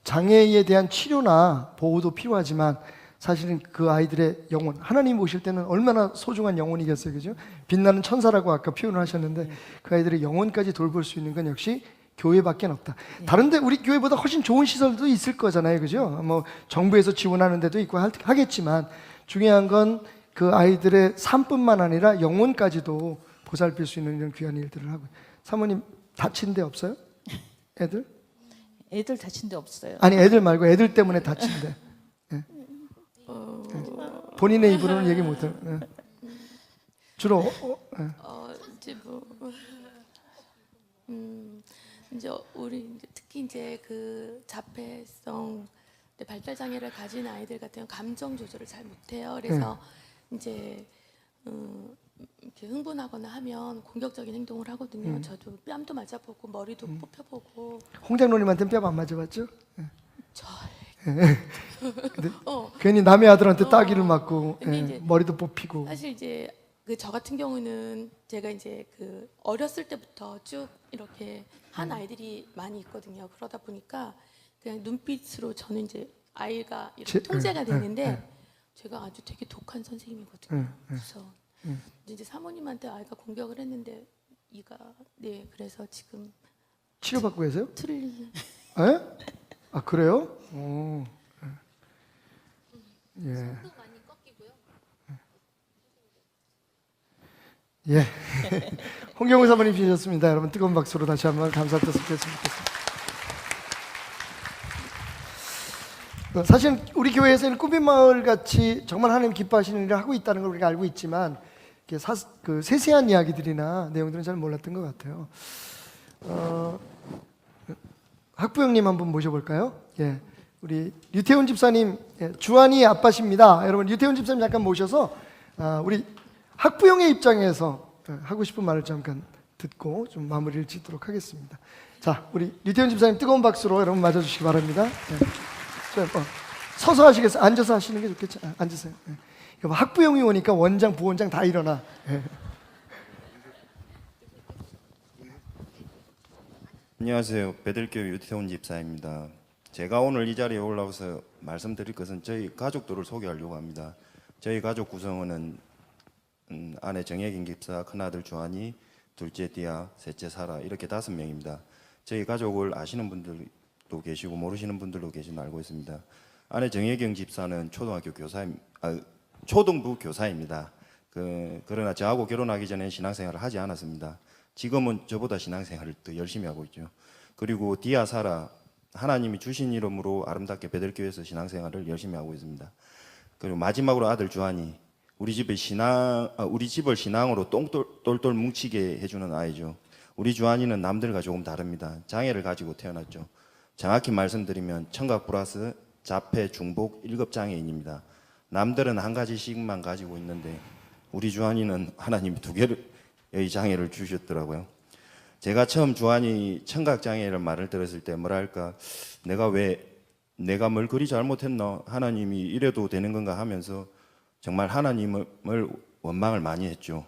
장애에 대한 치료나 보호도 필요하지만 사실은 그 아이들의 영혼, 하나님 오실 때는 얼마나 소중한 영혼이겠어요, 그죠? 빛나는 천사라고 아까 표현을 하셨는데 그 아이들의 영혼까지 돌볼 수 있는 건 역시 교회밖에 없다. 다른데 우리 교회보다 훨씬 좋은 시설도 있을 거잖아요, 그죠? 뭐 정부에서 지원하는 데도 있고 하겠지만 중요한 건 그 아이들의 삶뿐만 아니라 영혼까지도 보살필 수 있는 이런 귀한 일들을 하고. 사모님 다친 데 없어요? 애들? 애들 다친 데 없어요. 아니 애들 말고 애들 때문에 다친 데. 예. 본인의 입으로는 얘기 못해요. 예. 주로 이제 뭐 이제 우리 이제 특히 이제 그 자폐성 발달 장애를 가진 아이들 같은 경우 감정 조절을 잘 못해요. 그래서 이제 이렇게 흥분하거나 하면 공격적인 행동을 하거든요. 저도 뺨도 맞아보고 머리도 뽑혀보고. 홍장로님한테는 뺨 안 맞아봤죠? 근데 괜히 남의 아들한테 따기를 맞고 근데 예, 이제 머리도 뽑히고. 사실 이제 그 저 같은 경우는 제가 이제 그 어렸을 때부터 쭉 이렇게 한 아이들이 많이 있거든요. 그러다 보니까 그냥 눈빛으로 저는 이제 아이가 이렇게 통제가 되는데 제가 아주 되게 독한 선생님이거든요. 그래서 이제 사모님한테 아이가 공격을 했는데 이가 그래서 지금 치료받고 계세요? 틀리. 예? 아 그래요? 오. 예. 예. 홍경우 사모님 주셨습니다. 여러분 뜨거운 박수로 다시 한번 감사 뜻을 겠습니다. 사실 우리 교회에서는 꾸민 마을 같이 정말 하나님 기뻐하시는 일을 하고 있다는 걸 우리가 알고 있지만 그 세세한 이야기들이나 내용들은 잘 몰랐던 것 같아요. 학부형님 한번 모셔볼까요? 예, 우리 류태훈 집사님, 주한이 아빠십니다. 여러분 류태훈 집사님 잠깐 모셔서 우리 학부형의 입장에서 하고 싶은 말을 잠깐 듣고 좀 마무리를 짓도록 하겠습니다. 자, 우리 류태훈 집사님 뜨거운 박수로 여러분 맞아주시기 바랍니다. 서서 하시겠어요? 앉아서 하시는 게 좋겠죠? 앉으세요. 학부형이 오니까 원장, 부원장 다 일어나. 안녕하세요. 베들교회 유태훈 집사입니다. 제가 오늘 이 자리에 올라와서 말씀드릴 것은 저희 가족들을 소개하려고 합니다. 저희 가족 구성원은 아내 정혜긴 집사, 큰아들 주한이, 둘째 디아, 셋째 사라 이렇게 5명입니다. 저희 가족을 아시는 분들도 계시고 모르시는 분들도 계신 줄 알고 있습니다. 아내 정혜경 집사는 초등부 교사입니다. 그러나 저하고 결혼하기 전에 신앙생활을 하지 않았습니다. 지금은 저보다 신앙생활을 더 열심히 하고 있죠. 그리고 디아 사라, 하나님이 주신 이름으로 아름답게 베들교회에서 신앙생활을 열심히 하고 있습니다. 그리고 마지막으로 아들 주한이 우리 집을 신앙으로 똘똘 뭉치게 해주는 아이죠. 우리 주한이는 남들과 조금 다릅니다. 장애를 가지고 태어났죠. 정확히 말씀드리면 청각 플러스 자폐 중복 1급 장애인입니다. 남들은 한 가지씩만 가지고 있는데 우리 주한이는 하나님이 2개의 장애를 주셨더라고요. 제가 처음 주한이 청각 장애를 말을 들었을 때 뭐랄까 내가 뭘 그리 잘못했나, 하나님이 이래도 되는 건가 하면서 정말 하나님을 원망을 많이 했죠.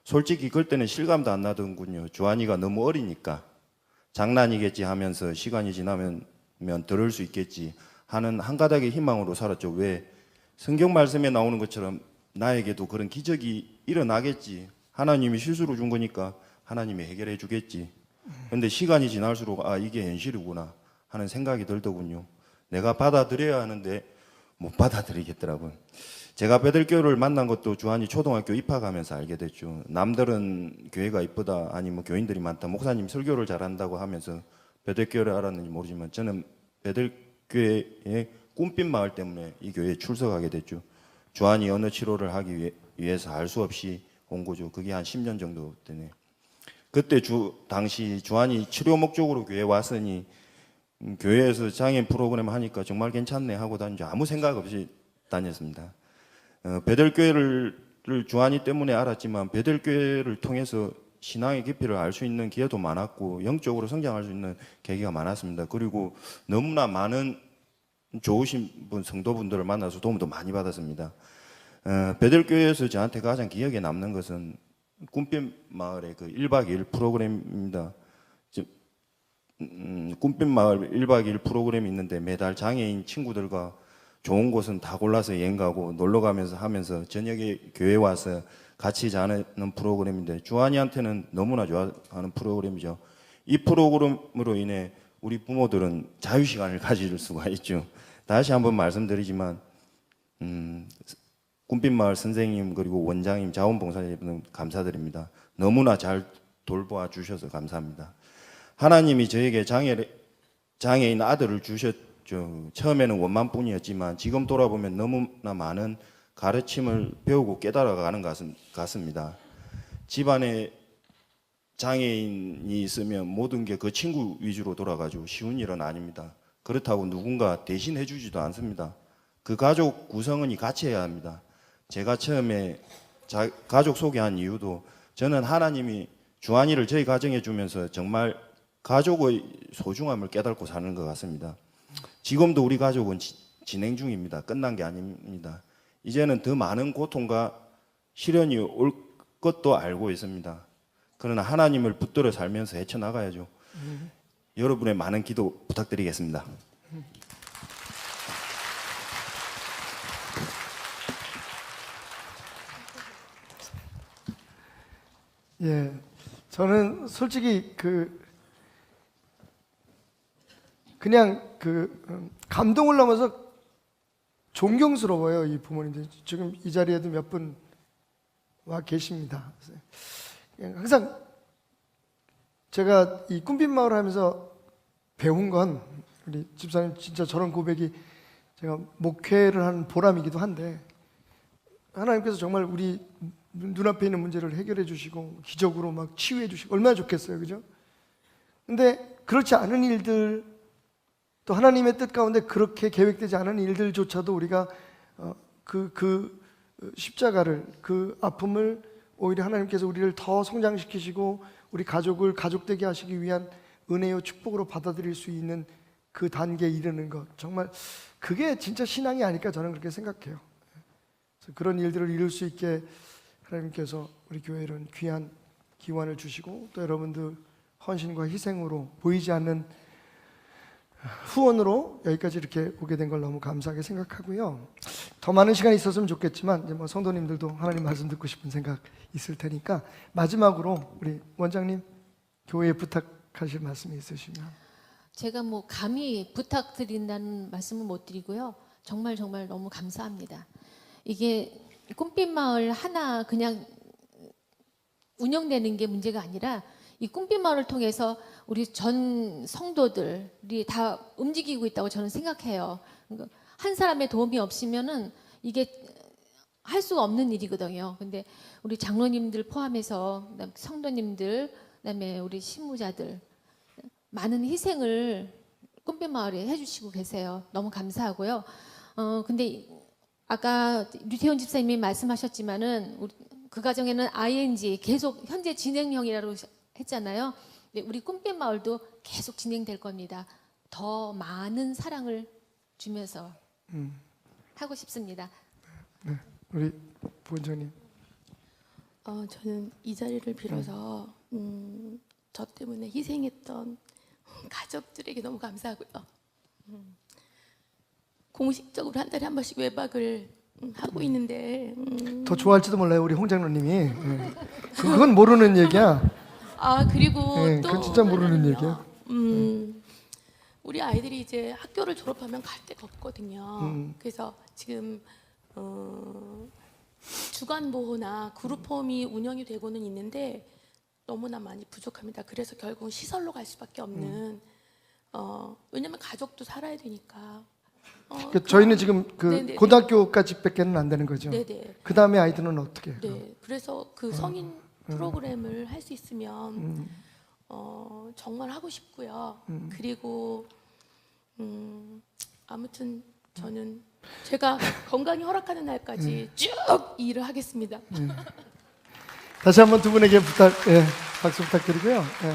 솔직히 그때는 실감도 안 나더군요. 주한이가 너무 어리니까 장난이겠지 하면서 시간이 지나면 들을 수 있겠지 하는 한 가닥의 희망으로 살았죠. 왜? 성경 말씀에 나오는 것처럼 나에게도 그런 기적이 일어나겠지. 하나님이 실수로 준 거니까 하나님이 해결해 주겠지. 근데 시간이 지날수록 이게 현실이구나 하는 생각이 들더군요. 내가 받아들여야 하는데 못 받아들이겠더라고요. 제가 베들교회를 만난 것도 주한이 초등학교 입학하면서 알게 됐죠. 남들은 교회가 이쁘다, 아니면 교인들이 많다, 목사님 설교를 잘한다고 하면서 베들교회를 알았는지 모르지만 저는 베들교회의 꿈빛 마을 때문에 이 교회에 출석하게 됐죠. 주한이 언어 치료를 하기 위해서 할 수 없이 온 거죠. 그게 한 10년 정도 되네요. 그때 당시 주한이 치료 목적으로 교회에 왔으니 교회에서 장애인 프로그램 하니까 정말 괜찮네 하고 다니죠. 아무 생각 없이 다녔습니다. 베들교회를 주한이 때문에 알았지만 베들교회를 통해서 신앙의 깊이를 알 수 있는 기회도 많았고 영적으로 성장할 수 있는 계기가 많았습니다. 그리고 너무나 많은 좋으신 성도분들을 만나서 도움도 많이 받았습니다. 베들교회에서 저한테 가장 기억에 남는 것은 꿈빛 마을의 그 1박 2일 프로그램입니다. 꿈빛 마을 1박 2일 프로그램이 있는데 매달 장애인 친구들과 좋은 곳은 다 골라서 여행 가고 놀러 가면서 하면서 저녁에 교회 와서 같이 자는 프로그램인데 주한이한테는 너무나 좋아하는 프로그램이죠. 이 프로그램으로 인해 우리 부모들은 자유 시간을 가질 수가 있죠. 다시 한번 말씀드리지만 꿈빛마을 선생님 그리고 원장님 자원봉사자분 감사드립니다. 너무나 잘 돌보아 주셔서 감사합니다. 하나님이 저에게 장애인 아들을 주셨죠. 처음에는 원만뿐이었지만 지금 돌아보면 너무나 많은 가르침을 배우고 깨달아가는 것 같습니다. 집안에 장애인이 있으면 모든 게 그 친구 위주로 돌아가지고 쉬운 일은 아닙니다. 그렇다고 누군가 대신 해주지도 않습니다. 그 가족 구성원이 같이 해야 합니다. 제가 처음에 가족 소개한 이유도 저는 하나님이 주한이를 저희 가정에 주면서 정말 가족의 소중함을 깨닫고 사는 것 같습니다. 지금도 우리 가족은 진행 중입니다. 끝난 게 아닙니다. 이제는 더 많은 고통과 시련이 올 것도 알고 있습니다. 그러나 하나님을 붙들어 살면서 헤쳐나가야죠. 여러분의 많은 기도 부탁드리겠습니다. 예, 저는 솔직히 그냥 감동을 넘어서 존경스러워요. 이 부모님들 지금 이 자리에도 몇 분 와 계십니다. 항상 제가 이 꿈빛 마을 하면서 배운 건 우리 집사님 진짜 저런 고백이 제가 목회를 하는 보람이기도 한데 하나님께서 정말 우리 눈앞에 있는 문제를 해결해 주시고 기적으로 막 치유해 주시고 얼마나 좋겠어요, 그죠? 근데 그렇지 않은 일들 또 하나님의 뜻 가운데 그렇게 계획되지 않은 일들조차도 우리가 그 십자가를 그 아픔을 오히려 하나님께서 우리를 더 성장시키시고 우리 가족을 가족되게 하시기 위한 은혜요 축복으로 받아들일 수 있는 그 단계에 이르는 것 정말 그게 진짜 신앙이 아닐까 저는 그렇게 생각해요. 그래서 그런 일들을 이룰 수 있게 하나님께서 우리 교회에 이런 귀한 기원을 주시고 또 여러분들 헌신과 희생으로 보이지 않는 후원으로 여기까지 이렇게 오게 된 걸 너무 감사하게 생각하고요. 더 많은 시간이 있었으면 좋겠지만 이제 뭐 성도님들도 하나님 말씀 듣고 싶은 생각 있을 테니까 마지막으로 우리 원장님 교회에 부탁하실 말씀이 있으시면. 제가 뭐 감히 부탁드린다는 말씀은 못 드리고요. 정말 너무 감사합니다. 이게 꿈빛마을 하나 그냥 운영되는 게 문제가 아니라 이 꿈빛마을을 통해서 우리 전 성도들이 다 움직이고 있다고 저는 생각해요. 그러니까 한 사람의 도움이 없으면은 이게 할 수가 없는 일이거든요. 근데 우리 장로님들 포함해서 그다음에 성도님들, 그다음에 우리 신무자들 많은 희생을 꿈빛마을에 해주시고 계세요. 너무 감사하고요. 근데 아까 류태원 집사님이 말씀하셨지만은 그 가정에는 ING 계속 현재 진행형이라고 했잖아요. 근데 우리 꿈빛마을도 계속 진행될 겁니다. 더 많은 사랑을 주면서 하고 싶습니다. 네, 우리 부원장님. 저는 이 자리를 빌어서 저 때문에 희생했던 가족들에게 너무 감사하고요. 공식적으로 한 달에 한 번씩 외박을 하고 있는데 더 좋아할지도 몰라요, 우리 홍장로님이. 네. 그건 모르는 얘기야. 그리고 네, 또 그건 진짜 모르는 얘기야. 우리 아이들이 이제 학교를 졸업하면 갈 데가 없거든요. 그래서 지금 주간 보호나 그룹홈이 운영이 되고는 있는데 너무나 많이 부족합니다. 그래서 결국은 시설로 갈 수밖에 없는 왜냐면 가족도 살아야 되니까. 그러니까 저희는 지금 그 네네네. 고등학교까지밖에는 안 되는 거죠. 네네. 그 다음에 아이들은 어떻게 해요? 네. 그래서 그 성인 프로그램을 할 수 있으면 정말 하고 싶고요. 그리고 아무튼 저는 제가 건강이 허락하는 날까지 쭉 일을 하겠습니다. 다시 한번 두 분에게 박수 부탁드리고요. 예.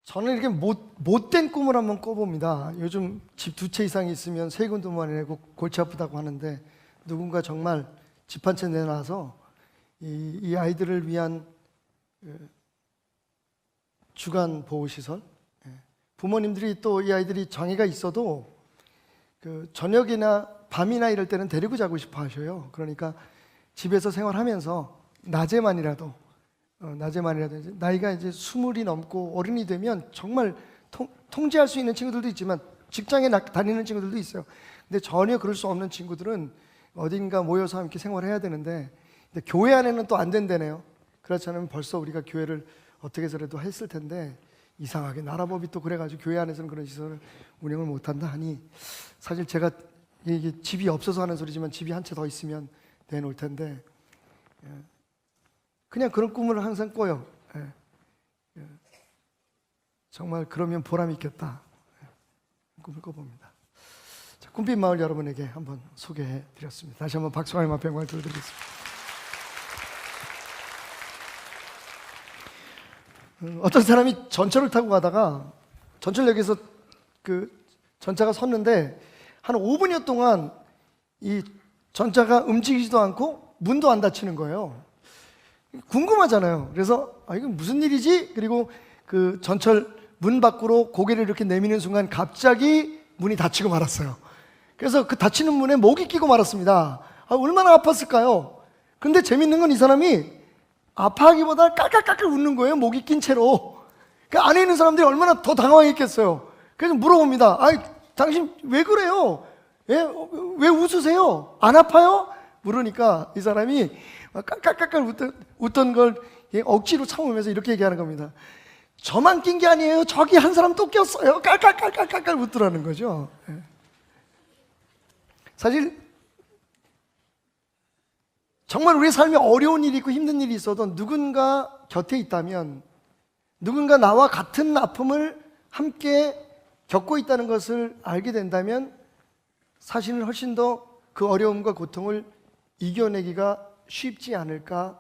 저는 이렇게 못된 꿈을 한번 꿔봅니다. 요즘 집 2채 이상 있으면 세금도 많이 내고 골치 아프다고 하는데 누군가 정말 집 한 채 내놔서 이 아이들을 위한 주간 보호시설, 부모님들이 또 이 아이들이 장애가 있어도 그 저녁이나 밤이나 이럴 때는 데리고 자고 싶어 하셔요. 그러니까 집에서 생활하면서 낮에만이라도 이제 나이가 이제 20이 넘고 어른이 되면 정말 통제할 수 있는 친구들도 있지만 직장에 다니는 친구들도 있어요. 근데 전혀 그럴 수 없는 친구들은 어딘가 모여서 함께 생활해야 되는데 근데 교회 안에는 또 안 된다네요. 그렇지 않으면 벌써 우리가 교회를 어떻게 해서라도 했을 텐데 이상하게 나라법이 또 그래가지고 교회 안에서는 그런 시설을 운영을 못한다 하니 사실 제가 이게 집이 없어서 하는 소리지만 집이 한 채 더 있으면 내놓을 텐데 그냥 그런 꿈을 항상 꿔요. 정말 그러면 보람이 있겠다. 꿈을 꿔봅니다. 자, 꿈빛 마을 여러분에게 한번 소개해 드렸습니다. 다시 한번 박수와 함께 영광을 돌려드리겠습니다. 어떤 사람이 전철을 타고 가다가 전철역에서 그 전차가 섰는데 한 5분여 동안 이 전차가 움직이지도 않고 문도 안 닫히는 거예요. 궁금하잖아요. 그래서 이건 무슨 일이지? 그리고 그 전철 문 밖으로 고개를 이렇게 내미는 순간 갑자기 문이 닫히고 말았어요. 그래서 그 닫히는 문에 목이 끼고 말았습니다. 얼마나 아팠을까요? 근데 재밌는 건 이 사람이 아파하기보다 깔깔깔깔 웃는 거예요. 목이 낀 채로. 그 안에 있는 사람들이 얼마나 더 당황했겠어요. 그래서 물어봅니다. 당신 왜 그래요? 왜 웃으세요? 안 아파요? 물으니까 이 사람이 깔깔깔깔 웃던 걸 억지로 참으면서 이렇게 얘기하는 겁니다. 저만 낀 게 아니에요. 저기 한 사람 또 꼈어요. 깔깔깔깔깔 웃더라는 거죠. 사실 정말 우리의 삶에 어려운 일이 있고 힘든 일이 있어도 누군가 곁에 있다면 누군가 나와 같은 아픔을 함께 겪고 있다는 것을 알게 된다면 사실은 훨씬 더 그 어려움과 고통을 이겨내기가 쉽지 않을까라는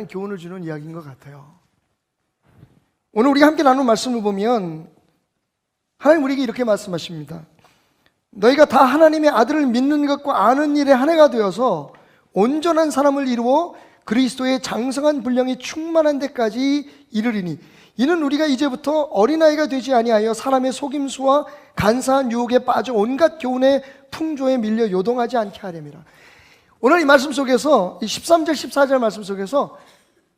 교훈을 주는 이야기인 것 같아요. 오늘 우리가 함께 나눈 말씀을 보면 하나님 우리에게 이렇게 말씀하십니다. 너희가 다 하나님의 아들을 믿는 것과 아는 일에 한 해가 되어서 온전한 사람을 이루어 그리스도의 장성한 분량이 충만한 데까지 이르리니 이는 우리가 이제부터 어린아이가 되지 아니하여 사람의 속임수와 간사한 유혹에 빠져 온갖 교훈의 풍조에 밀려 요동하지 않게 하려니라. 오늘 이 말씀 속에서 이 13절 14절 말씀 속에서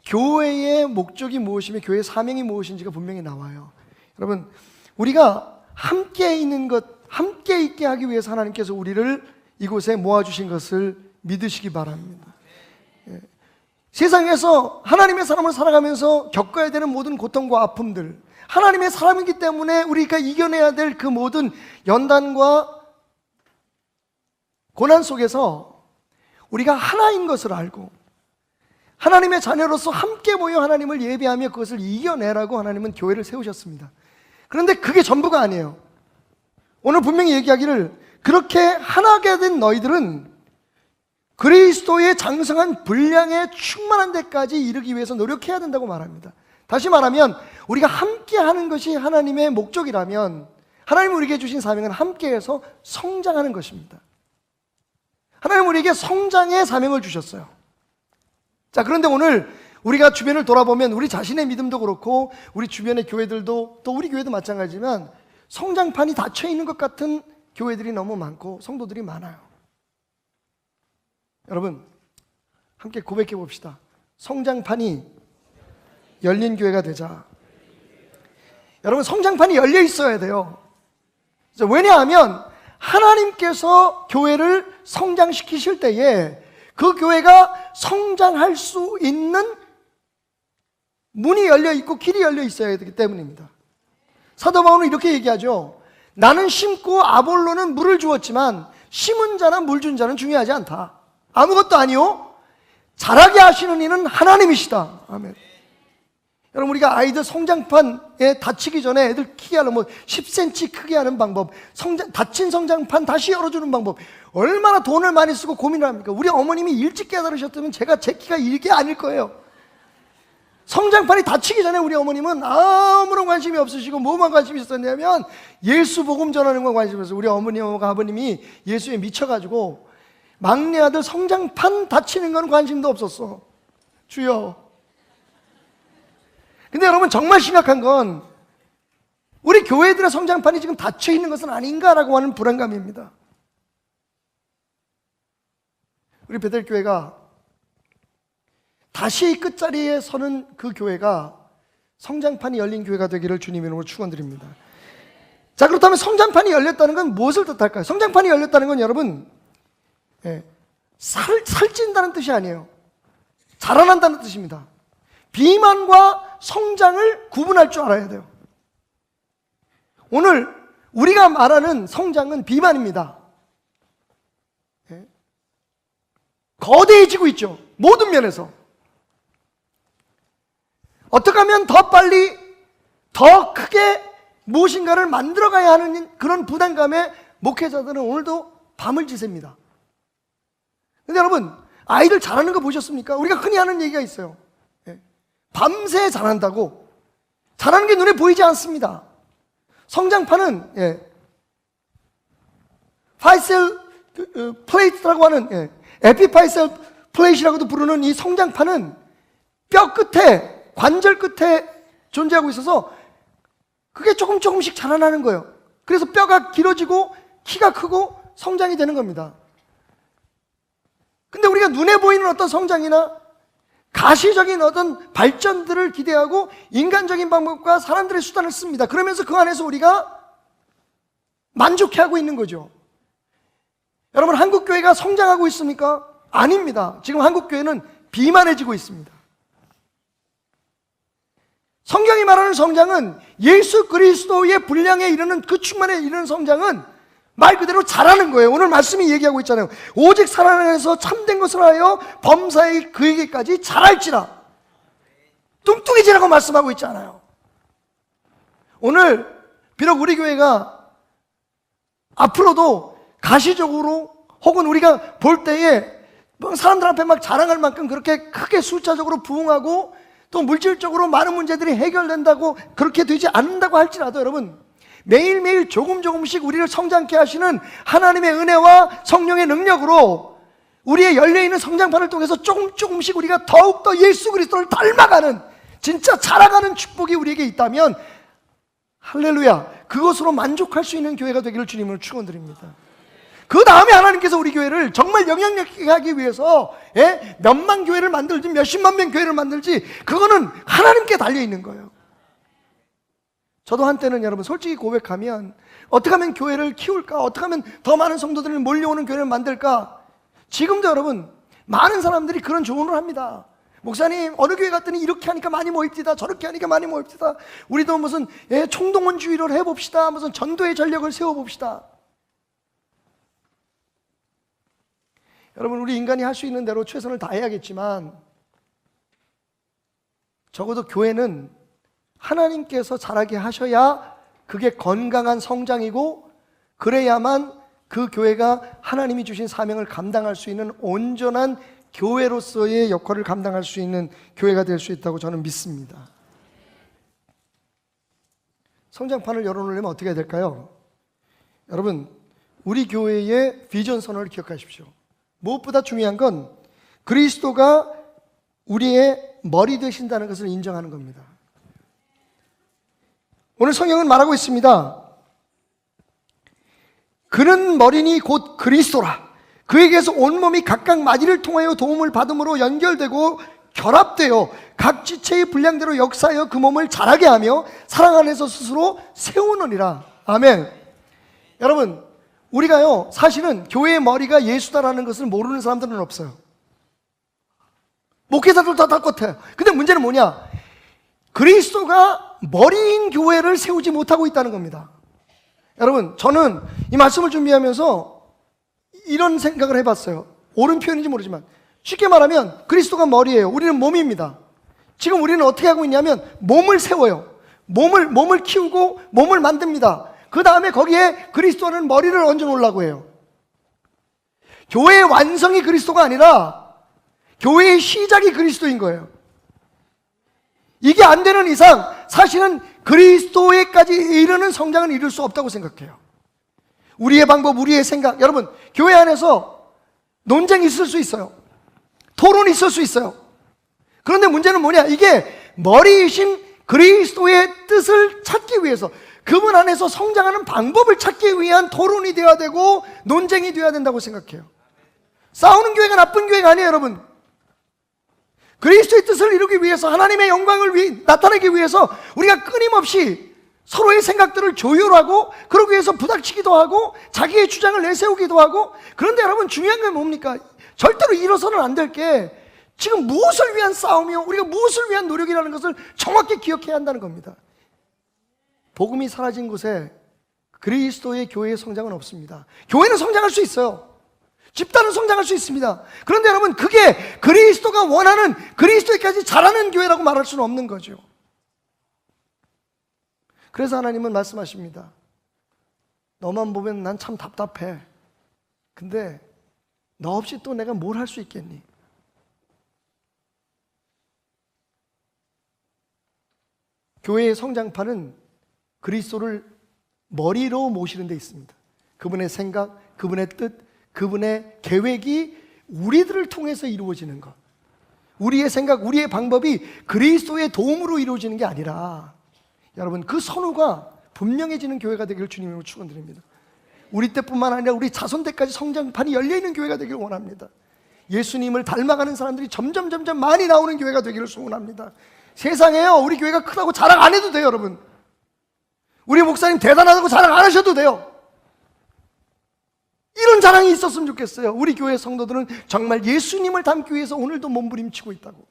교회의 목적이 무엇이며 교회의 사명이 무엇인지가 분명히 나와요. 여러분 우리가 함께 있는 것, 함께 있게 하기 위해서 하나님께서 우리를 이곳에 모아주신 것을 믿으시기 바랍니다. 세상에서 하나님의 사람을 살아가면서 겪어야 되는 모든 고통과 아픔들, 하나님의 사람이기 때문에 우리가 이겨내야 될 그 모든 연단과 고난 속에서 우리가 하나인 것을 알고 하나님의 자녀로서 함께 모여 하나님을 예배하며 그것을 이겨내라고 하나님은 교회를 세우셨습니다. 그런데 그게 전부가 아니에요. 오늘 분명히 얘기하기를 그렇게 하나가 된 너희들은 그리스도의 장성한 분량에 충만한 데까지 이르기 위해서 노력해야 된다고 말합니다. 다시 말하면 우리가 함께 하는 것이 하나님의 목적이라면 하나님 우리에게 주신 사명은 함께해서 성장하는 것입니다. 하나님 우리에게 성장의 사명을 주셨어요. 자, 그런데 오늘 우리가 주변을 돌아보면 우리 자신의 믿음도 그렇고 우리 주변의 교회들도 또 우리 교회도 마찬가지지만 성장판이 닫혀 있는 것 같은 교회들이 너무 많고 성도들이 많아요. 여러분 함께 고백해 봅시다. 성장판이 열린 교회가 되자. 여러분 성장판이 열려 있어야 돼요. 왜냐하면 하나님께서 교회를 성장시키실 때에 그 교회가 성장할 수 있는 문이 열려 있고 길이 열려 있어야 되기 때문입니다. 사도 바울은 이렇게 얘기하죠. 나는 심고 아볼로는 물을 주었지만 심은 자나 물 준 자는 중요하지 않다. 아무것도 아니요 자라게 하시는 이는 하나님이시다. 아멘. 여러분 우리가 아이들 성장판에 다치기 전에 애들 크게 하려면 10cm 크게 하는 방법, 닫힌 성장판 다시 열어주는 방법, 얼마나 돈을 많이 쓰고 고민을 합니까? 우리 어머님이 일찍 깨달으셨다면 제가 제 키가 이게 아닐 거예요. 성장판이 닫히기 전에 우리 어머님은 아무런 관심이 없으시고 뭐만 관심이 있었냐면 예수 복음 전하는 건 관심이 있었어요. 우리 어머님과 아버님이 예수에 미쳐가지고 막내 아들 성장판 닫히는 건 관심도 없었어. 주여. 근데 여러분 정말 심각한 건 우리 교회들의 성장판이 지금 닫혀 있는 것은 아닌가라고 하는 불안감입니다. 우리 베델교회가 다시 끝자리에 서는 그 교회가 성장판이 열린 교회가 되기를 주님 이름으로 축원드립니다. 자, 그렇다면 성장판이 열렸다는 건 무엇을 뜻할까요? 성장판이 열렸다는 건 여러분, 살찐다는 뜻이 아니에요. 자라난다는 뜻입니다. 비만과 성장을 구분할 줄 알아야 돼요. 오늘 우리가 말하는 성장은 비만입니다. 거대해지고 있죠. 모든 면에서. 어떻게 하면 더 빨리, 더 크게 무엇인가를 만들어가야 하는 그런 부담감에 목회자들은 오늘도 밤을 지새입니다. 근데 여러분, 아이들 잘하는 거 보셨습니까? 우리가 흔히 하는 얘기가 있어요. 밤새 잘한다고. 잘하는 게 눈에 보이지 않습니다. 성장판은 파이셀 플레이트라고 하는 에피파이셀 플레이트라고도 부르는 이 성장판은 뼈 끝에, 관절 끝에 존재하고 있어서 그게 조금씩 자라나는 거예요. 그래서 뼈가 길어지고 키가 크고 성장이 되는 겁니다. 근데 우리가 눈에 보이는 어떤 성장이나 가시적인 어떤 발전들을 기대하고 인간적인 방법과 사람들의 수단을 씁니다. 그러면서 그 안에서 우리가 만족해하고 있는 거죠. 여러분, 한국교회가 성장하고 있습니까? 아닙니다. 지금 한국교회는 비만해지고 있습니다. 성경이 말하는 성장은 예수 그리스도의 분량에 이르는 그 충만에 이르는 성장은 말 그대로 자라는 거예요. 오늘 말씀이 얘기하고 있잖아요. 오직 살아내서 참된 것을 하여 범사의 그에게까지 자랄지라. 뚱뚱해지라고 말씀하고 있잖아요. 오늘 비록 우리 교회가 앞으로도 가시적으로 혹은 우리가 볼 때에 사람들 앞에 막 자랑할 만큼 그렇게 크게 숫자적으로 부흥하고 또 물질적으로 많은 문제들이 해결된다고 그렇게 되지 않는다고 할지라도 여러분, 매일매일 조금씩 우리를 성장케 하시는 하나님의 은혜와 성령의 능력으로 우리의 열려있는 성장판을 통해서 조금씩 우리가 더욱더 예수 그리스도를 닮아가는, 진짜 자라가는 축복이 우리에게 있다면 할렐루야, 그것으로 만족할 수 있는 교회가 되기를 주님으로 축원드립니다. 그 다음에 하나님께서 우리 교회를 정말 영향력 있게 하기 위해서 몇만 교회를 만들지 몇십만 명 교회를 만들지, 그거는 하나님께 달려있는 거예요. 저도 한때는 여러분 솔직히 고백하면 어떻게 하면 교회를 키울까, 어떻게 하면 더 많은 성도들이 몰려오는 교회를 만들까, 지금도 여러분 많은 사람들이 그런 조언을 합니다. 목사님, 어느 교회 갔더니 이렇게 하니까 많이 모입시다, 저렇게 하니까 많이 모입시다, 우리도 무슨 총동원주의를 해봅시다, 무슨 전도의 전력을 세워봅시다. 여러분, 우리 인간이 할 수 있는 대로 최선을 다해야겠지만 적어도 교회는 하나님께서 자라게 하셔야 그게 건강한 성장이고, 그래야만 그 교회가 하나님이 주신 사명을 감당할 수 있는 온전한 교회로서의 역할을 감당할 수 있는 교회가 될 수 있다고 저는 믿습니다. 성장판을 열어놓으려면 어떻게 해야 될까요? 여러분, 우리 교회의 비전 선언을 기억하십시오. 무엇보다 중요한 건 그리스도가 우리의 머리 되신다는 것을 인정하는 겁니다. 오늘 성경은 말하고 있습니다. 그는 머리니 곧 그리스도라. 그에게서 온몸이 각각 마디를 통하여 도움을 받음으로 연결되고 결합되어 각 지체의 분량대로 역사하여 그 몸을 자라게 하며 사랑 안에서 스스로 세우느니라. 아멘. 여러분, 우리가요 사실은 교회의 머리가 예수다라는 것을 모르는 사람들은 없어요. 목회자들도 다 똑같아요. 근데 문제는 뭐냐? 그리스도가 머리인 교회를 세우지 못하고 있다는 겁니다. 여러분, 저는 이 말씀을 준비하면서 이런 생각을 해봤어요. 옳은 표현인지 모르지만 쉽게 말하면 그리스도가 머리예요. 우리는 몸입니다. 지금 우리는 어떻게 하고 있냐면 몸을 세워요. 몸을 키우고 몸을 만듭니다. 그 다음에 거기에 그리스도는 머리를 얹어 놓으려고 해요. 교회의 완성이 그리스도가 아니라 교회의 시작이 그리스도인 거예요. 이게 안 되는 이상 사실은 그리스도에까지 이르는 성장은 이룰 수 없다고 생각해요. 우리의 방법, 우리의 생각. 여러분, 교회 안에서 논쟁이 있을 수 있어요. 토론이 있을 수 있어요. 그런데 문제는 뭐냐? 이게 머리이신 그리스도의 뜻을 찾기 위해서, 그분 안에서 성장하는 방법을 찾기 위한 토론이 되어야 되고 논쟁이 되어야 된다고 생각해요. 싸우는 교회가 나쁜 교회가 아니에요, 여러분. 그리스도의 뜻을 이루기 위해서, 하나님의 영광을 나타내기 위해서 우리가 끊임없이 서로의 생각들을 조율하고, 그러기 위해서 부닥치기도 하고 자기의 주장을 내세우기도 하고. 그런데 여러분, 중요한 건 뭡니까? 절대로 잃어서는 안 될 게, 지금 무엇을 위한 싸움이요, 우리가 무엇을 위한 노력이라는 것을 정확히 기억해야 한다는 겁니다. 복음이 사라진 곳에 그리스도의 교회의 성장은 없습니다. 교회는 성장할 수 있어요. 집단은 성장할 수 있습니다. 그런데 여러분, 그게 그리스도가 원하는, 그리스도에까지 자라는 교회라고 말할 수는 없는 거죠. 그래서 하나님은 말씀하십니다. 너만 보면 난 참 답답해. 근데 너 없이 또 내가 뭘 할 수 있겠니? 교회의 성장판은 그리스도를 머리로 모시는 데 있습니다. 그분의 생각, 그분의 뜻, 그분의 계획이 우리들을 통해서 이루어지는 것. 우리의 생각, 우리의 방법이 그리스도의 도움으로 이루어지는 게 아니라, 여러분, 그 선우가 분명해지는 교회가 되기를 주님으로 축원드립니다. 우리 때뿐만 아니라 우리 자손 때까지 성장판이 열려있는 교회가 되기를 원합니다. 예수님을 닮아가는 사람들이 점점 많이 나오는 교회가 되기를 소원합니다. 세상에요, 우리 교회가 크다고 자랑 안 해도 돼요, 여러분. 우리 목사님 대단하다고 자랑 안 하셔도 돼요. 이런 자랑이 있었으면 좋겠어요. 우리 교회 성도들은 정말 예수님을 닮기 위해서 오늘도 몸부림치고 있다고.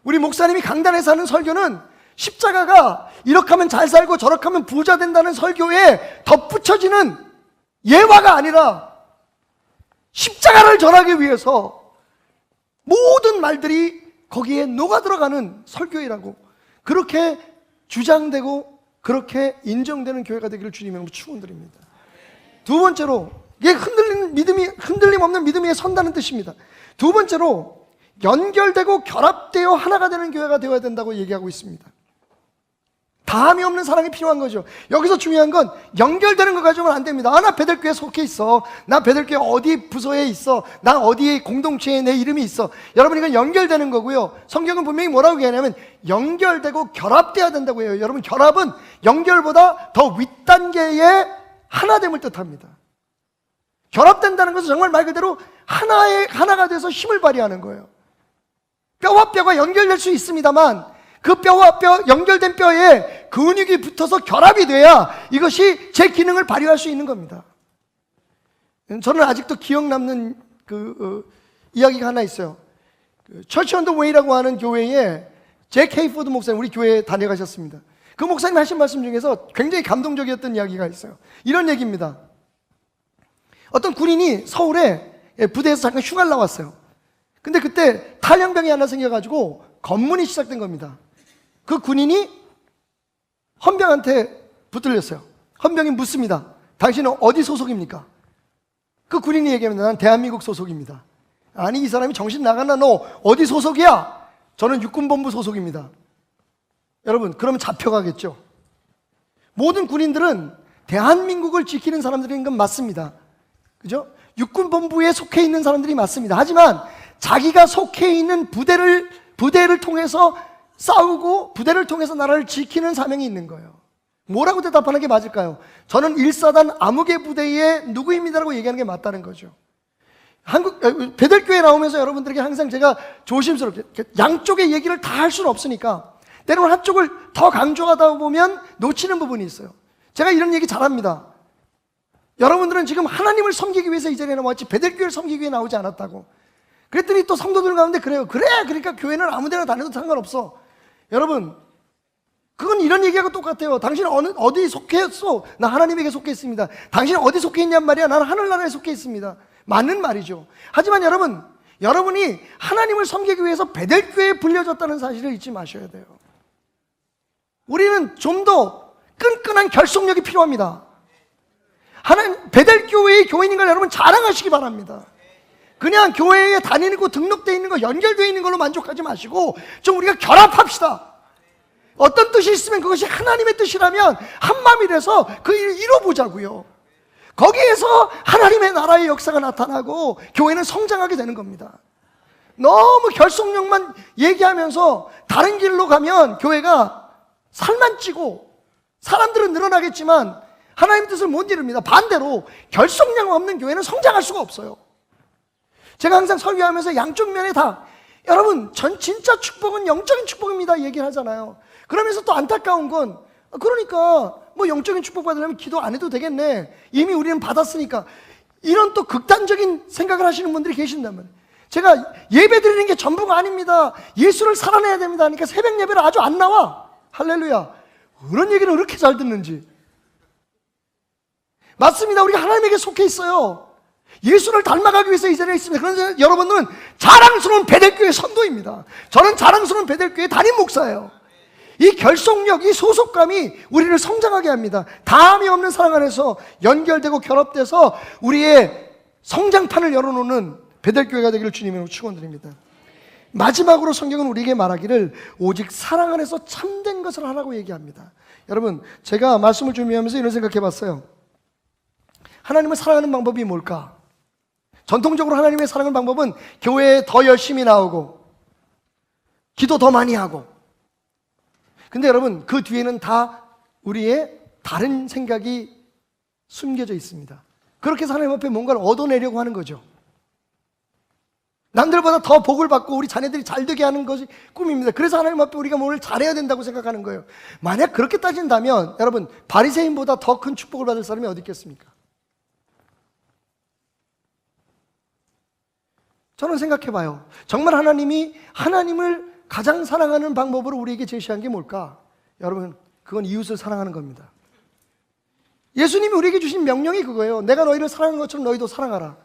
우리 목사님이 강단에서 하는 설교는 십자가가 이렇게 하면 잘 살고 저렇게 하면 부자 된다는 설교에 덧붙여지는 예화가 아니라, 십자가를 전하기 위해서 모든 말들이 거기에 녹아 들어가는 설교이라고, 그렇게 주장되고 그렇게 인정되는 교회가 되기를 주님의 이름으로 축원드립니다. 두 번째로, 이게 흔들림 없는 믿음 위에 선다는 뜻입니다. 두 번째로, 연결되고 결합되어 하나가 되는 교회가 되어야 된다고 얘기하고 있습니다. 다함이 없는 사랑이 필요한 거죠. 여기서 중요한 건 연결되는 거 가지고는 안 됩니다. 나 베들교회에 속해 있어, 나 베들교회 어디 부서에 있어, 나 어디 공동체에 내 이름이 있어. 여러분, 이건 연결되는 거고요. 성경은 분명히 뭐라고 얘기하냐면 연결되고 결합돼야 된다고 해요. 여러분, 결합은 연결보다 더 윗단계의 하나됨을 뜻합니다. 결합된다는 것은 정말 말 그대로 하나가 돼서 힘을 발휘하는 거예요. 뼈와 뼈가 연결될 수 있습니다만, 그 뼈와 뼈, 연결된 뼈에 근육이 붙어서 결합이 돼야 이것이 제 기능을 발휘할 수 있는 겁니다. 저는 아직도 기억 남는 이야기가 하나 있어요. 처치 언 더 웨이라고 하는 교회에 J.K. 포드 목사님, 우리 교회에 다녀가셨습니다. 그 목사님 하신 말씀 중에서 굉장히 감동적이었던 이야기가 있어요. 이런 얘기입니다. 어떤 군인이 서울에 부대에서 잠깐 휴가를 나왔어요. 근데 그때 탈영병이 하나 생겨가지고 검문이 시작된 겁니다. 그 군인이 헌병한테 붙들렸어요. 헌병이 묻습니다. 당신은 어디 소속입니까? 그 군인이 얘기합니다. 난 대한민국 소속입니다. 아니, 이 사람이 정신 나갔나? 너 어디 소속이야? 저는 육군본부 소속입니다. 여러분, 그러면 잡혀가겠죠. 모든 군인들은 대한민국을 지키는 사람들인 건 맞습니다. 그죠? 육군본부에 속해 있는 사람들이 맞습니다. 하지만 자기가 속해 있는 부대를 통해서 싸우고 부대를 통해서 나라를 지키는 사명이 있는 거예요. 뭐라고 대답하는 게 맞을까요? 저는 1사단 암흑의 부대의 누구입니다라고 얘기하는 게 맞다는 거죠. 베들교회 나오면서 여러분들에게 항상 제가 조심스럽게, 양쪽의 얘기를 다 할 수는 없으니까 때로는 한쪽을 더 강조하다 보면 놓치는 부분이 있어요. 제가 이런 얘기 잘합니다. 여러분들은 지금 하나님을 섬기기 위해서 이 자리에 나왔지 베들교회를 섬기기 위해 나오지 않았다고. 그랬더니 또 성도들 가운데 그래요. 그래, 그러니까 교회는 아무 데나 다녀도 상관없어. 여러분, 그건 이런 얘기하고 똑같아요. 당신은 어디 속해 있어? 나 하나님에게 속해 있습니다. 당신은 어디 속해 있냔 말이야? 나는 하늘나라에 속해 있습니다. 맞는 말이죠. 하지만 여러분이 하나님을 섬기기 위해서 베들교회에 불려졌다는 사실을 잊지 마셔야 돼요. 우리는 좀 더 끈끈한 결속력이 필요합니다. 베들교회의 교인인 걸 여러분 자랑하시기 바랍니다. 그냥 교회에 다니고 등록되어 있는 거, 연결되어 있는 걸로 만족하지 마시고 좀 우리가 결합합시다. 어떤 뜻이 있으면 그것이 하나님의 뜻이라면 한마음이 돼서 그 일을 이뤄보자고요. 거기에서 하나님의 나라의 역사가 나타나고 교회는 성장하게 되는 겁니다. 너무 결속력만 얘기하면서 다른 길로 가면 교회가 살만 찌고 사람들은 늘어나겠지만 하나님 뜻을 못 이룹니다. 반대로 결속량 없는 교회는 성장할 수가 없어요. 제가 항상 설교하면서 양쪽 면에 다 여러분 진짜 축복은 영적인 축복입니다 얘기를 하잖아요. 그러면서 또 안타까운 건 그러니까 뭐 영적인 축복 받으려면 기도 안 해도 되겠네. 이미 우리는 받았으니까. 이런 또 극단적인 생각을 하시는 분들이 계신다면 제가 예배 드리는 게 전부가 아닙니다. 예수를 살아내야 됩니다. 그러니까 새벽 예배를 아주 안 나와. 할렐루야. 그런 얘기를 그렇게 잘 듣는지. 맞습니다. 우리가 하나님에게 속해 있어요. 예수를 닮아가기 위해서 이 자리에 있습니다. 그런데 여러분은 자랑스러운 베델교회 선도입니다. 저는 자랑스러운 베델교회 담임 목사예요. 이 결속력, 이 소속감이 우리를 성장하게 합니다. 다함이 없는 사랑 안에서 연결되고 결합돼서 우리의 성장판을 열어놓는 베델교회가 되기를 주님으로 축원드립니다. 마지막으로 성경은 우리에게 말하기를 오직 사랑 안에서 참된 것을 하라고 얘기합니다. 여러분, 제가 말씀을 준비하면서 이런 생각해 봤어요. 하나님을 사랑하는 방법이 뭘까? 전통적으로 하나님의 사랑하는 방법은 교회에 더 열심히 나오고 기도 더 많이 하고. 근데 여러분, 그 뒤에는 다 우리의 다른 생각이 숨겨져 있습니다. 그렇게 해서 하나님 앞에 뭔가를 얻어내려고 하는 거죠. 남들보다 더 복을 받고 우리 자녀들이 잘 되게 하는 것이 꿈입니다. 그래서 하나님 앞에 우리가 뭘 잘해야 된다고 생각하는 거예요. 만약 그렇게 따진다면 여러분, 바리새인보다 더 큰 축복을 받을 사람이 어디 있겠습니까? 저는 생각해봐요. 정말 하나님이 하나님을 가장 사랑하는 방법으로 우리에게 제시한 게 뭘까? 여러분, 그건 이웃을 사랑하는 겁니다. 예수님이 우리에게 주신 명령이 그거예요. 내가 너희를 사랑하는 것처럼 너희도 사랑하라.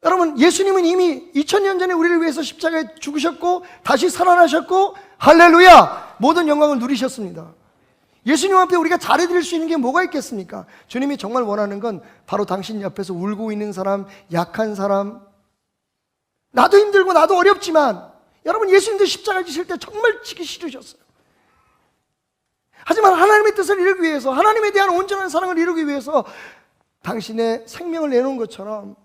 여러분, 예수님은 이미 2000년 전에 우리를 위해서 십자가에 죽으셨고 다시 살아나셨고 할렐루야! 모든 영광을 누리셨습니다. 예수님 앞에 우리가 잘해드릴 수 있는 게 뭐가 있겠습니까? 주님이 정말 원하는 건 바로 당신 옆에서 울고 있는 사람, 약한 사람, 나도 힘들고 나도 어렵지만 여러분, 예수님도 십자가 지실 때 정말 지기 싫으셨어요. 하지만 하나님의 뜻을 이루기 위해서, 하나님에 대한 온전한 사랑을 이루기 위해서 당신의 생명을 내놓은 것처럼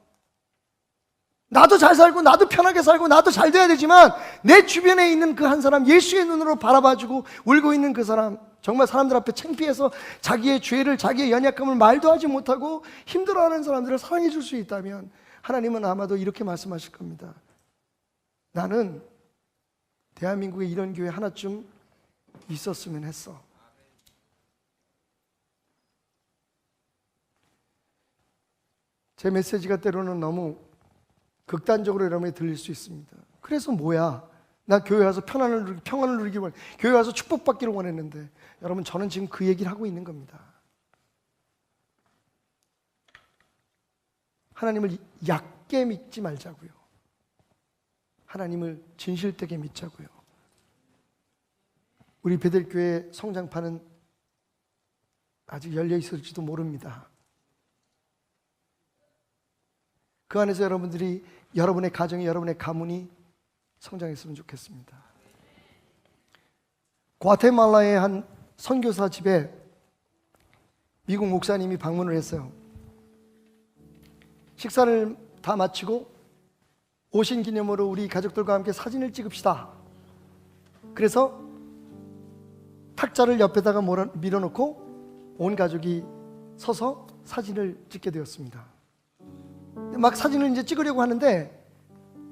나도 잘 살고 나도 편하게 살고 나도 잘 돼야 되지만 내 주변에 있는 그 한 사람, 예수의 눈으로 바라봐주고 울고 있는 그 사람, 정말 사람들 앞에 창피해서 자기의 죄를, 자기의 연약함을 말도 하지 못하고 힘들어하는 사람들을 사랑해 줄 수 있다면 하나님은 아마도 이렇게 말씀하실 겁니다. 나는 대한민국에 이런 교회 하나쯤 있었으면 했어. 제 메시지가 때로는 너무 극단적으로 여러분에 들릴 수 있습니다. 그래서 뭐야? 나 교회 와서 평안을 누리기 원해. 교회 와서 축복받기를 원했는데 여러분, 저는 지금 그 얘기를 하고 있는 겁니다. 하나님을 얕게 믿지 말자고요. 하나님을 진실되게 믿자고요. 우리 베델교회 성장판은 아직 열려 있을지도 모릅니다. 그 안에서 여러분들이, 여러분의 가정이, 여러분의 가문이 성장했으면 좋겠습니다. 과테말라의 한 선교사 집에 미국 목사님이 방문을 했어요. 식사를 다 마치고 오신 기념으로 우리 가족들과 함께 사진을 찍읍시다. 그래서 탁자를 옆에다가 밀어놓고 온 가족이 서서 사진을 찍게 되었습니다. 막 사진을 이제 찍으려고 하는데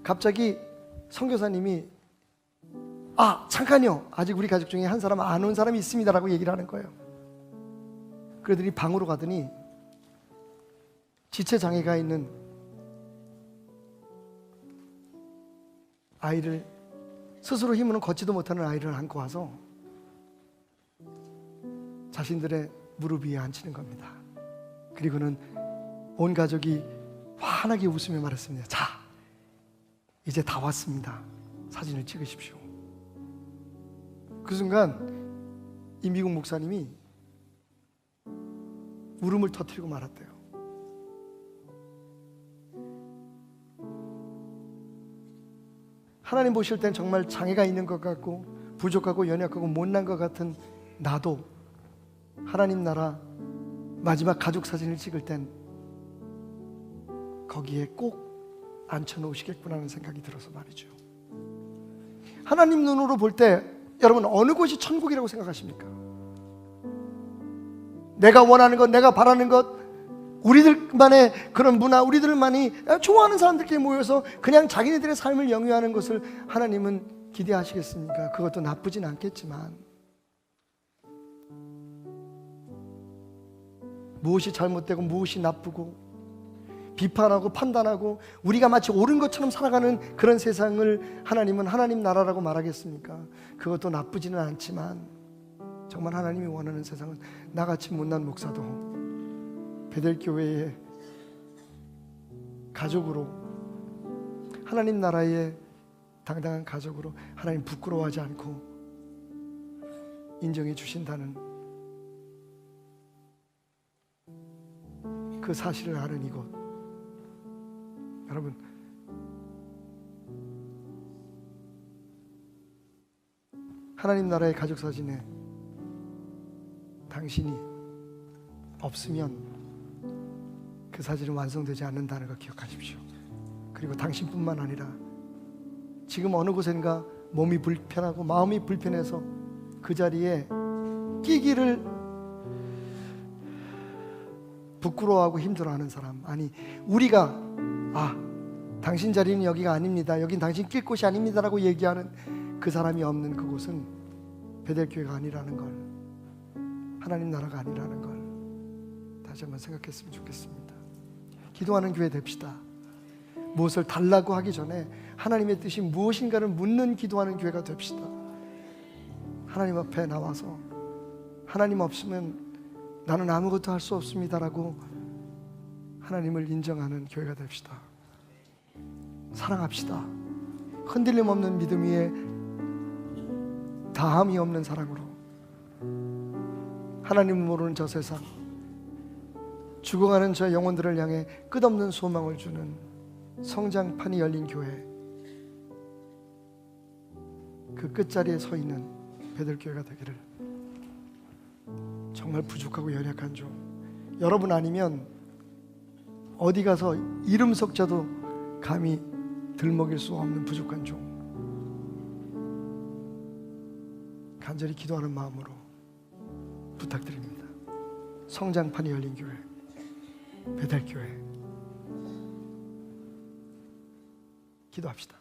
갑자기 선교사님이 잠깐요, 아직 우리 가족 중에 한 사람 안 온 사람이 있습니다 라고 얘기를 하는 거예요. 그러더니 방으로 가더니 지체장애가 있는 아이를, 스스로 힘으로는 걷지도 못하는 아이를 안고 와서 자신들의 무릎 위에 앉히는 겁니다. 그리고는 온 가족이 환하게 웃으며 말했습니다. 자, 이제 다 왔습니다. 사진을 찍으십시오. 그 순간 이 미국 목사님이 울음을 터뜨리고 말았대요. 하나님 보실 땐 정말 장애가 있는 것 같고 부족하고 연약하고 못난 것 같은 나도 하나님 나라 마지막 가족 사진을 찍을 땐 거기에 꼭 앉혀놓으시겠구나 하는 생각이 들어서 말이죠. 하나님 눈으로 볼 때 여러분, 어느 곳이 천국이라고 생각하십니까? 내가 원하는 것, 내가 바라는 것, 우리들만의 그런 문화, 우리들만이 좋아하는 사람들끼리 모여서 그냥 자기네들의 삶을 영위하는 것을 하나님은 기대하시겠습니까? 그것도 나쁘진 않겠지만 무엇이 잘못되고 무엇이 나쁘고 비판하고 판단하고 우리가 마치 옳은 것처럼 살아가는 그런 세상을 하나님은 하나님 나라라고 말하겠습니까? 그것도 나쁘지는 않지만 정말 하나님이 원하는 세상은 나같이 못난 목사도 베델교회의 가족으로, 하나님 나라의 당당한 가족으로 하나님 부끄러워하지 않고 인정해 주신다는 그 사실을 아는 이곳, 여러분, 하나님 나라의 가족 사진에 당신이 없으면 그 사진은 완성되지 않는다는 거 기억하십시오. 그리고 당신뿐만 아니라 지금 어느 곳엔가 몸이 불편하고 마음이 불편해서 그 자리에 끼기를 부끄러워하고 힘들어하는 사람, 아니 우리가 당신 자리는 여기가 아닙니다, 여긴 당신 낄 곳이 아닙니다라고 얘기하는 그 사람이 없는 그곳은 베델교회가 아니라는 걸, 하나님 나라가 아니라는 걸 다시 한번 생각했으면 좋겠습니다. 기도하는 교회 됩시다. 무엇을 달라고 하기 전에 하나님의 뜻이 무엇인가를 묻는 기도하는 교회가 됩시다. 하나님 앞에 나와서 하나님 없으면 나는 아무것도 할 수 없습니다라고 하나님을 인정하는 교회가 됩시다. 사랑합시다. 흔들림 없는 믿음 위에 다함이 없는 사랑으로 하나님을 모르는 저 세상, 죽어가는 저 영혼들을 향해 끝없는 소망을 주는 성장판이 열린 교회, 그 끝자리에 서 있는 베들교회가 되기를. 정말 부족하고 연약한 종, 여러분 아니면 어디 가서 이름 석자도 감히 들먹일 수 없는 부족한 종, 간절히 기도하는 마음으로 부탁드립니다. 성장판이 열린 교회, 베델교회, 기도합시다.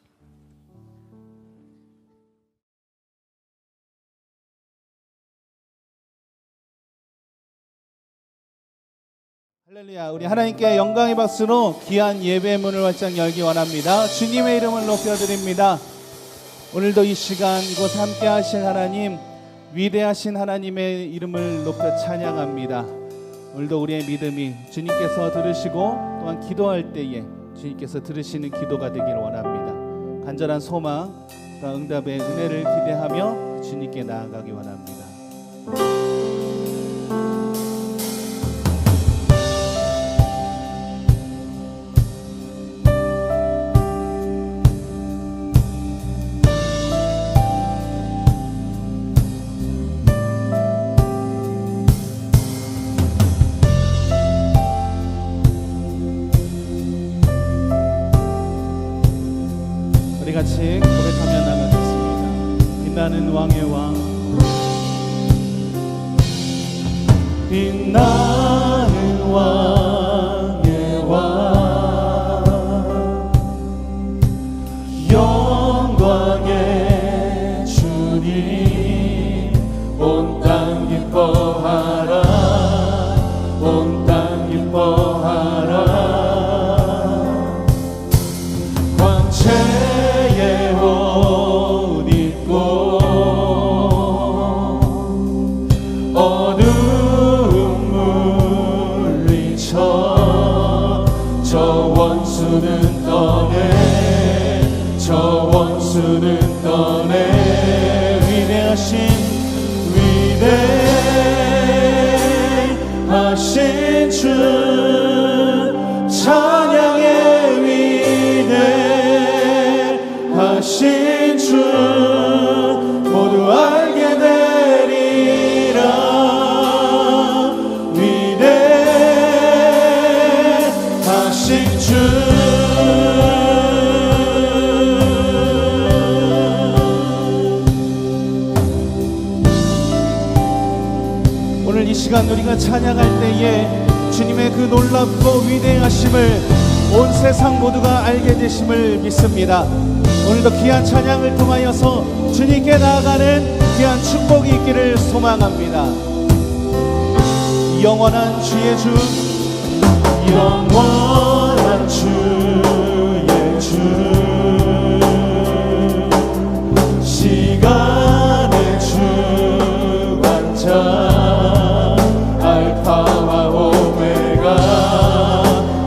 할렐루야. 우리 하나님께 영광의 박수로 귀한 예배 문을 활짝 열기 원합니다. 주님의 이름을 높여드립니다. 오늘도 이 시간 이곳 함께 하실 하나님, 위대하신 하나님의 이름을 높여 찬양합니다. 오늘도 우리의 믿음이 주님께서 들으시고 또한 기도할 때에 주님께서 들으시는 기도가 되기를 원합니다. 간절한 소망, 또한 응답의 은혜를 기대하며 주님께 나아가기 원합니다. 우리 같이 고백하며 나가겠습니다. 빛나는 왕의 왕, 빛나는 왕의 왕, 영광의 주님, 온 땅 기뻐하라, 온 땅 기뻐하라. 광채의 옷 입고 어두움 물리쳐 저 원수는 떠내, 저 원수는 떠내. 위대하신 주 찬양의 위대하신 주 모두 알게 되리라. 위대하신 주, 오늘 이 시간 시간 우리가 찬양할 때에 주님의 그 놀랍고 위대하심을 온 세상 모두가 알게 되심을 믿습니다. 오늘도 귀한 찬양을 통하여서 주님께 나아가는 귀한 축복이 있기를 소망합니다. 영원한 주의 주, 영원한 주의 주, 시간의 주관자, 알파와 오메가,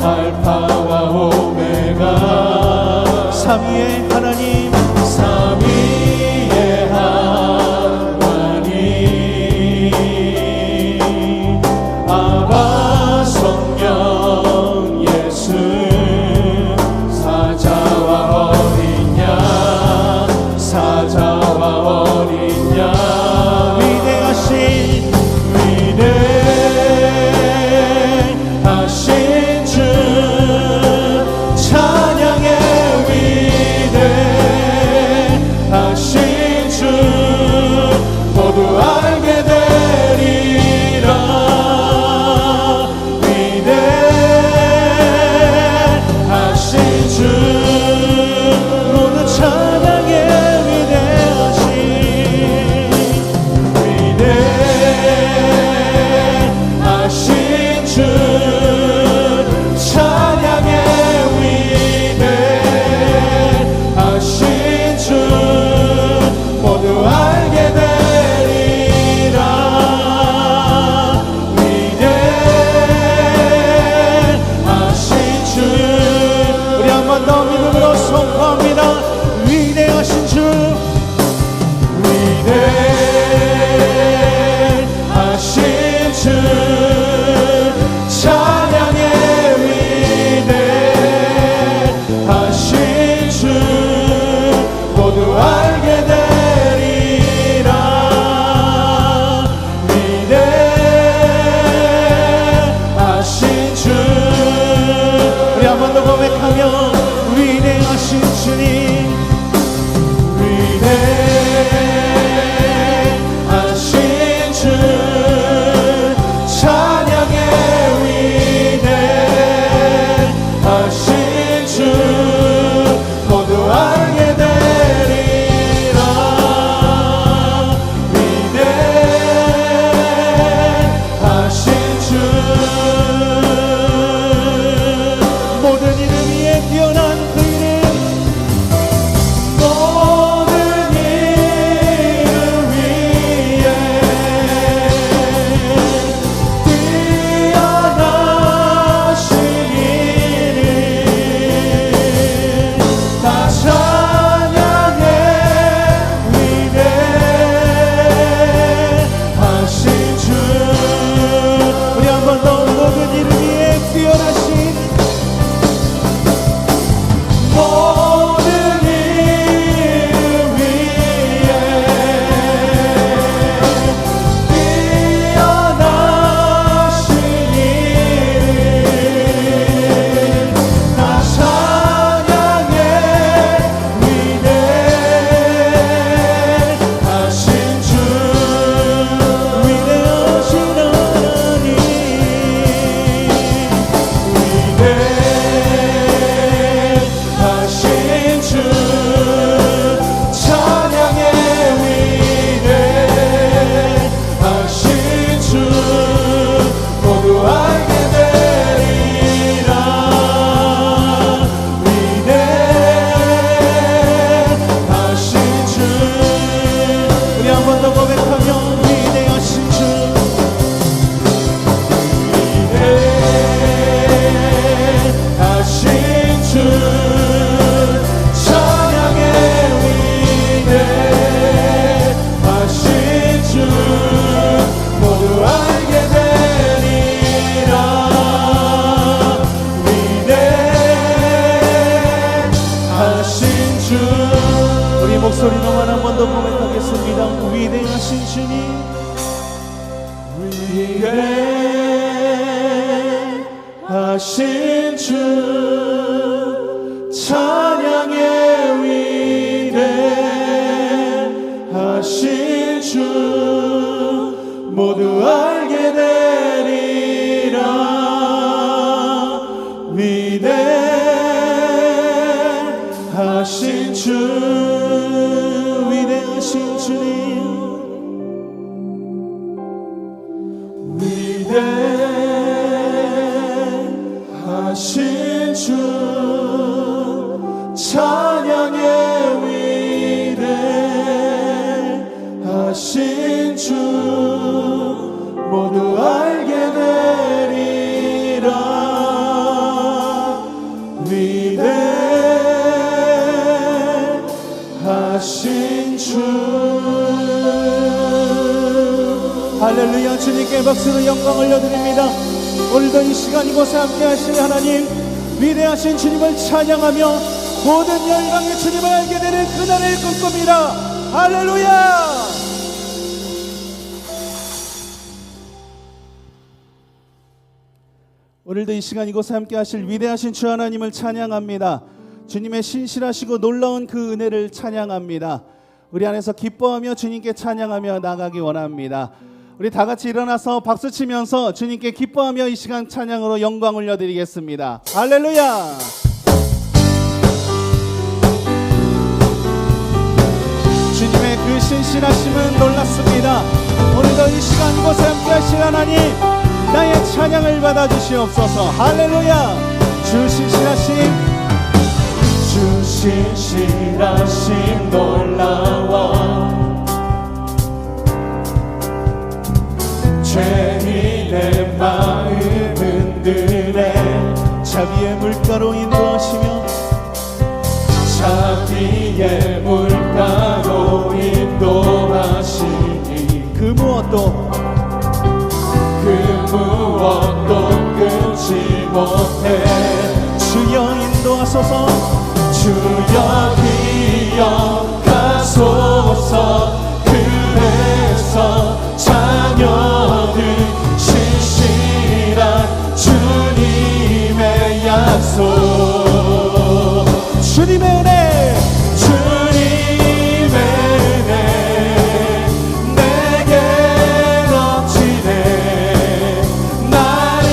알파와 오메가, 삼위의 하나님, 삼위의 하나님, 아바 성령 예수, 사자와 어린 양, 사자와 어린 양, 위대하신 위대하신 주, 찬양의 위대하신 주, 모두 알게 되리라. 위대하신 주, 모두 찬양의 위대하신 위대하신 주, 찬양의 위대하신 주, 모두 알게 되리라. 위대하신 주, 우리 한 번 더 믿음으로 선포합니다. 위대하신 주, 위대하신 주, 찬양의 위대하신 주, 모두 알게 되리라. 위대하신 주, 우리 한 번 더 고백하며 위대하신 주님, 위대하신 주, 찬양의 위대하신 주, 모두 알게 되리라. 위대하신 주, 모든 이름 위에 뛰어난 그 이름, 모든 이름 위에 뛰어나신 이름, 다 찬양의 위대하신 주, 우리 한 번 더 모든 이름 위에 뛰어나신, 모든 이름 위에 뛰어나신 이름, 다 찬양의 위대하신 주, 위대하신 하나님, 위대하신 주, 찬양의 위대하신 주, 모두 알게 되리라. 위대하신 주, 우리 한 번 더 고백하며 위대하신 주, 위대하신 주, 찬양의 위대하신 주, 모두 알게 되리라. 위대하신 주, 우리 목소리로만 한 번 더 고백하겠습니다. 위대하신 주님, 위대하신 주, 찬양의 위대하신 주, 모두 알게 되 위대하신 주, 위대하신 주님, 위대하신 주, 찬양의 위대하신 주, 모두 알게 되리라. 위대하신 주. 할렐루야. 주님께 박수로 영광 올려드립니다. 오늘도 이 시간 이곳에 함께 하실 하나님, 위대하신 주님을 찬양하며 모든 열방의 주님을 알게 되는 그날을 꿈꿉니다. 할렐루야. 오늘도 이 시간 이곳에 함께 하실 위대하신 주 하나님을 찬양합니다. 주님의 신실하시고 놀라운 그 은혜를 찬양합니다. 우리 안에서 기뻐하며 주님께 찬양하며 나가기 원합니다. 우리 다 같이 일어나서 박수치면서 주님께 기뻐하며 이 시간 찬양으로 영광 올려드리겠습니다. 할렐루야. 주님의 그 신실하심은 놀랍습니다. 오늘도 이 시간 이곳에 함께 하실 하나님, 나의 찬양을 받아주시옵소서. 할렐루야. 주 신실하심 놀라워 죄인의 마음 흔드네. 자비의 물가로 인도하시며 자비의 물가로 인도하시니 그 무엇도 끊지 못해. 주여 인도하소서. 주여 기억하소서. 그래서 자녀들 신실한 주님의 약속. 주님의 은혜, 주님의 은혜 내게 넘치네. 나를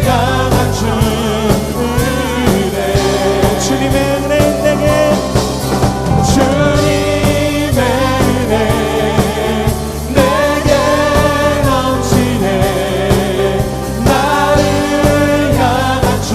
향한 주 은혜. 주님의 은혜 내게, 주님의 은혜 내게 넘치네. 나를 향한 주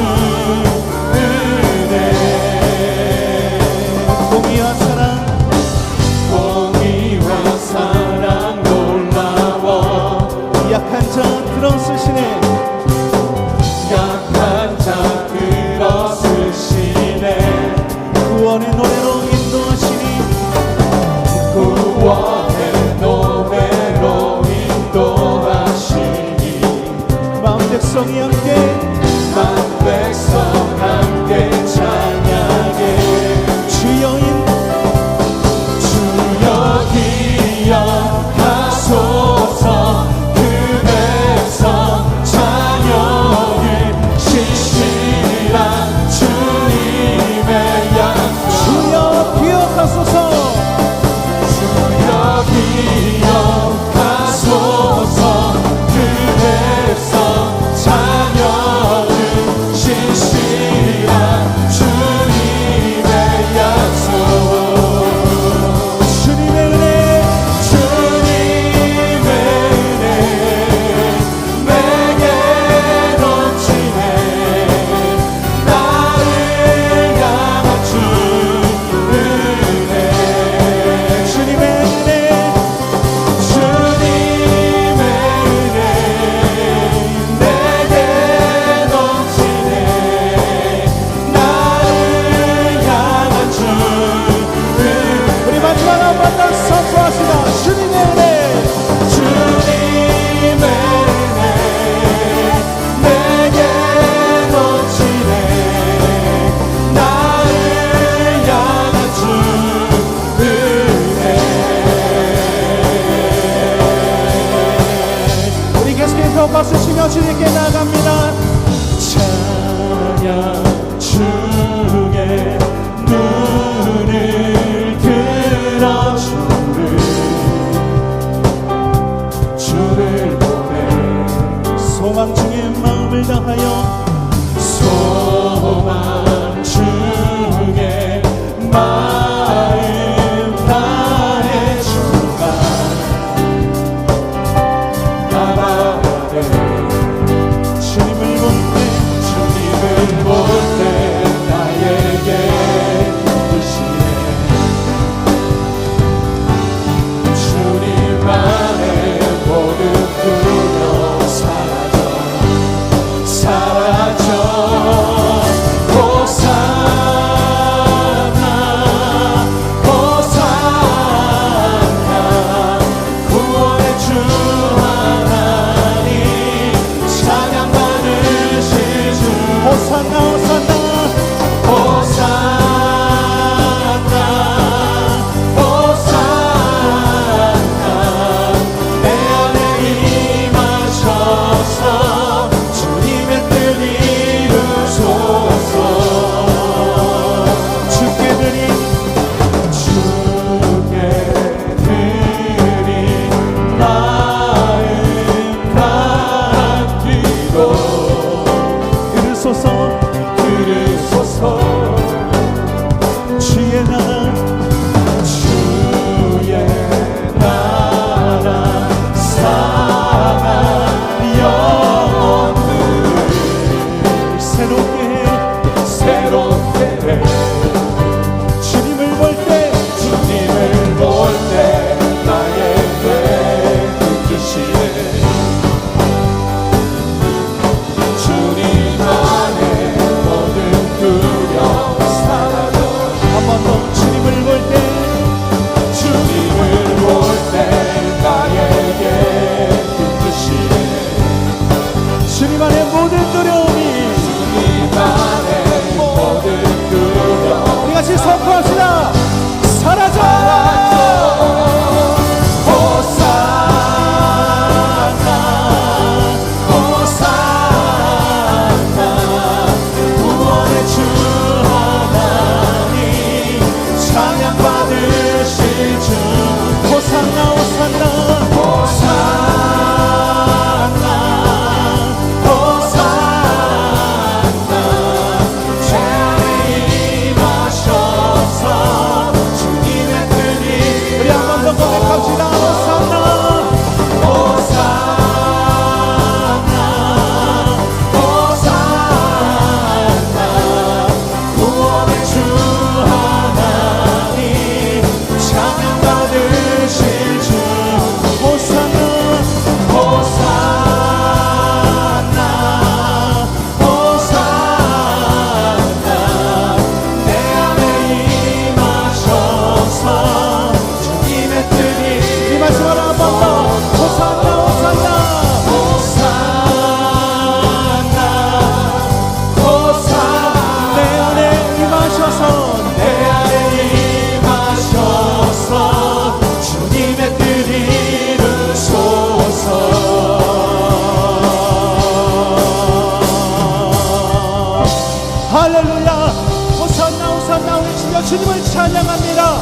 주님을 찬양합니다.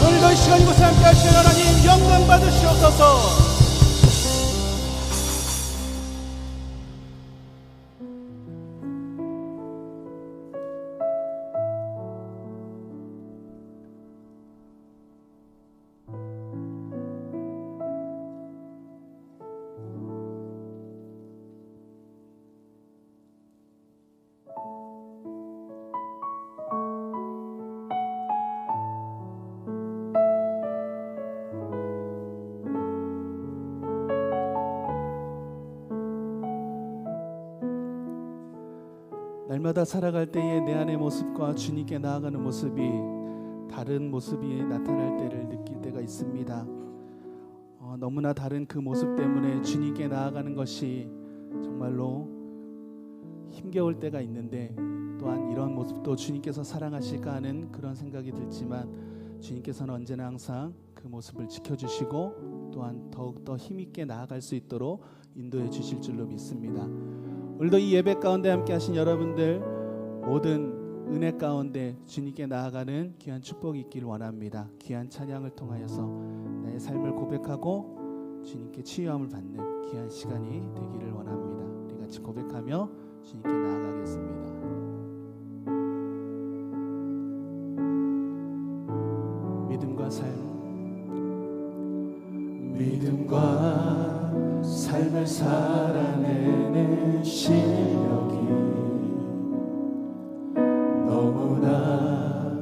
오늘도 이 시간 이곳에 함께 하시는 하나님 영광 받으시옵소서. 날마다 살아갈 때에 내 안의 모습과 주님께 나아가는 모습이 다른 모습이 나타날 때를 느낄 때가 있습니다. 너무나 다른 그 모습 때문에 주님께 나아가는 것이 정말로 힘겨울 때가 있는데, 또한 이런 모습도 주님께서 사랑하실까 하는 그런 생각이 들지만 주님께서는 언제나 항상 그 모습을 지켜주시고 또한 더욱더 힘있게 나아갈 수 있도록 인도해 주실 줄로 믿습니다. 오늘도 이 예배 가운데 함께 하신 여러분들 모든 은혜 가운데 주님께 나아가는 귀한 축복이 있기를 원합니다. 귀한 찬양을 통하여서 나의 삶을 고백하고 주님께 치유함을 받는 귀한 시간이 되기를 원합니다. 우리 같이 고백하며 주님께 나아가겠습니다. 믿음과 삶을 살아내는 실력이 너무나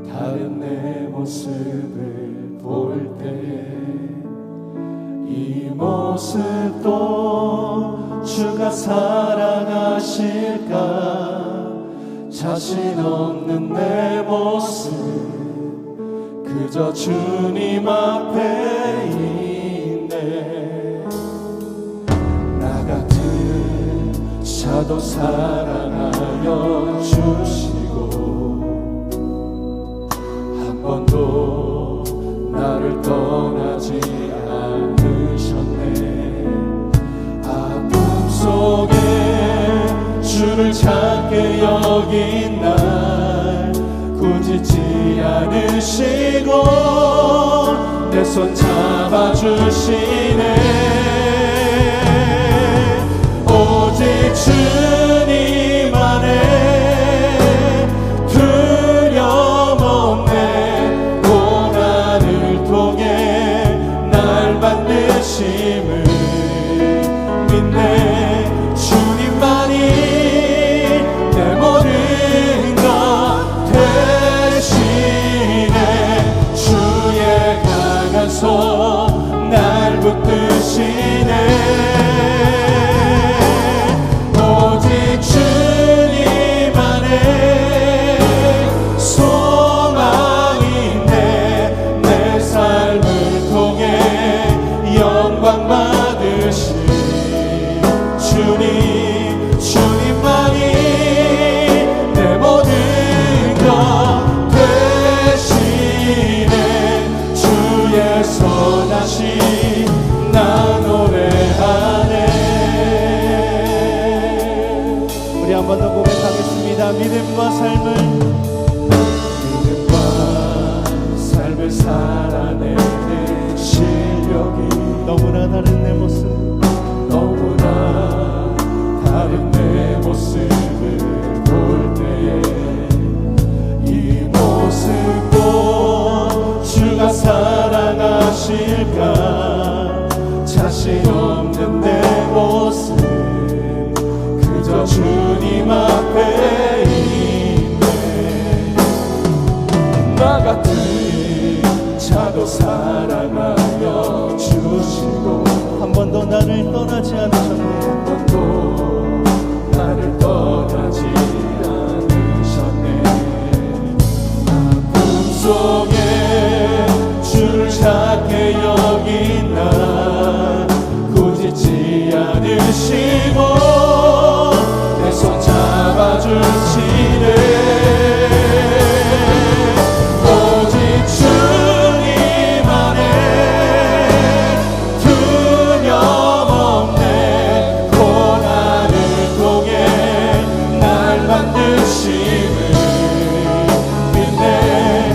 다른 내 모습을 볼 때 이 모습도 주가 사랑하실까? 자신 없는 내 모습 그저 주님 앞에 있네. 나 같은 자도 사랑하여 주시고 한 번도 나를 떠나지 않으셨네. 아픔 속에 주를 찾게 여긴 날 꾸짖지 않으시고 내 손 잡아주시네. 오직 주님 안에 두려움 없네. 고난을 통해 날 만드심을 믿네. 주님만이 내 모든 것 대신에 주의 강한 손 날 붙드시네. 오직 주님 안에 소망인데 내 삶을 통해 영광 받으신 주님만이 내 모든 것 대신에 주의 선하심 나 노래하네. 우리 한 번 더 고백하겠습니다. 믿음과 삶을 살아내는 실력이 너무나 다른 내 모습 너무나 다른 내 모습을 볼 때에 이 모습도 주가 사랑하실까? 자신 없는 내 모습 그저 주님 앞에 있네. 나 같은 자도 사랑하여 주시고 한 번도 나를 떠나지 않으셨네. 한 번도 나를 떠나지 않으셨네. 아픔 속에 주를 찾게 여긴 나 꾸짖지 않으시고 내 손 잡아주시네. 오직 주님 안에 두려움 없네. 고난을 통해 날 만드심을 믿네.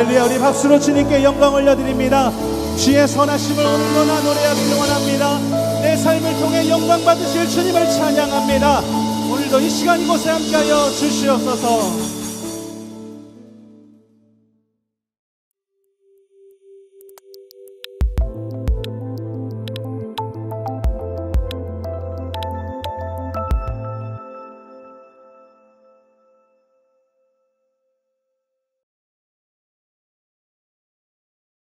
할렐루야. 우리 박수로 주님께 영광 올려드립니다. 주의 선하심을 오늘도 나 노래하기를 원합니다. 내 삶을 통해 영광 받으실 주님을 찬양합니다. 오늘도 이 시간 이곳에 함께하여 주시옵소서.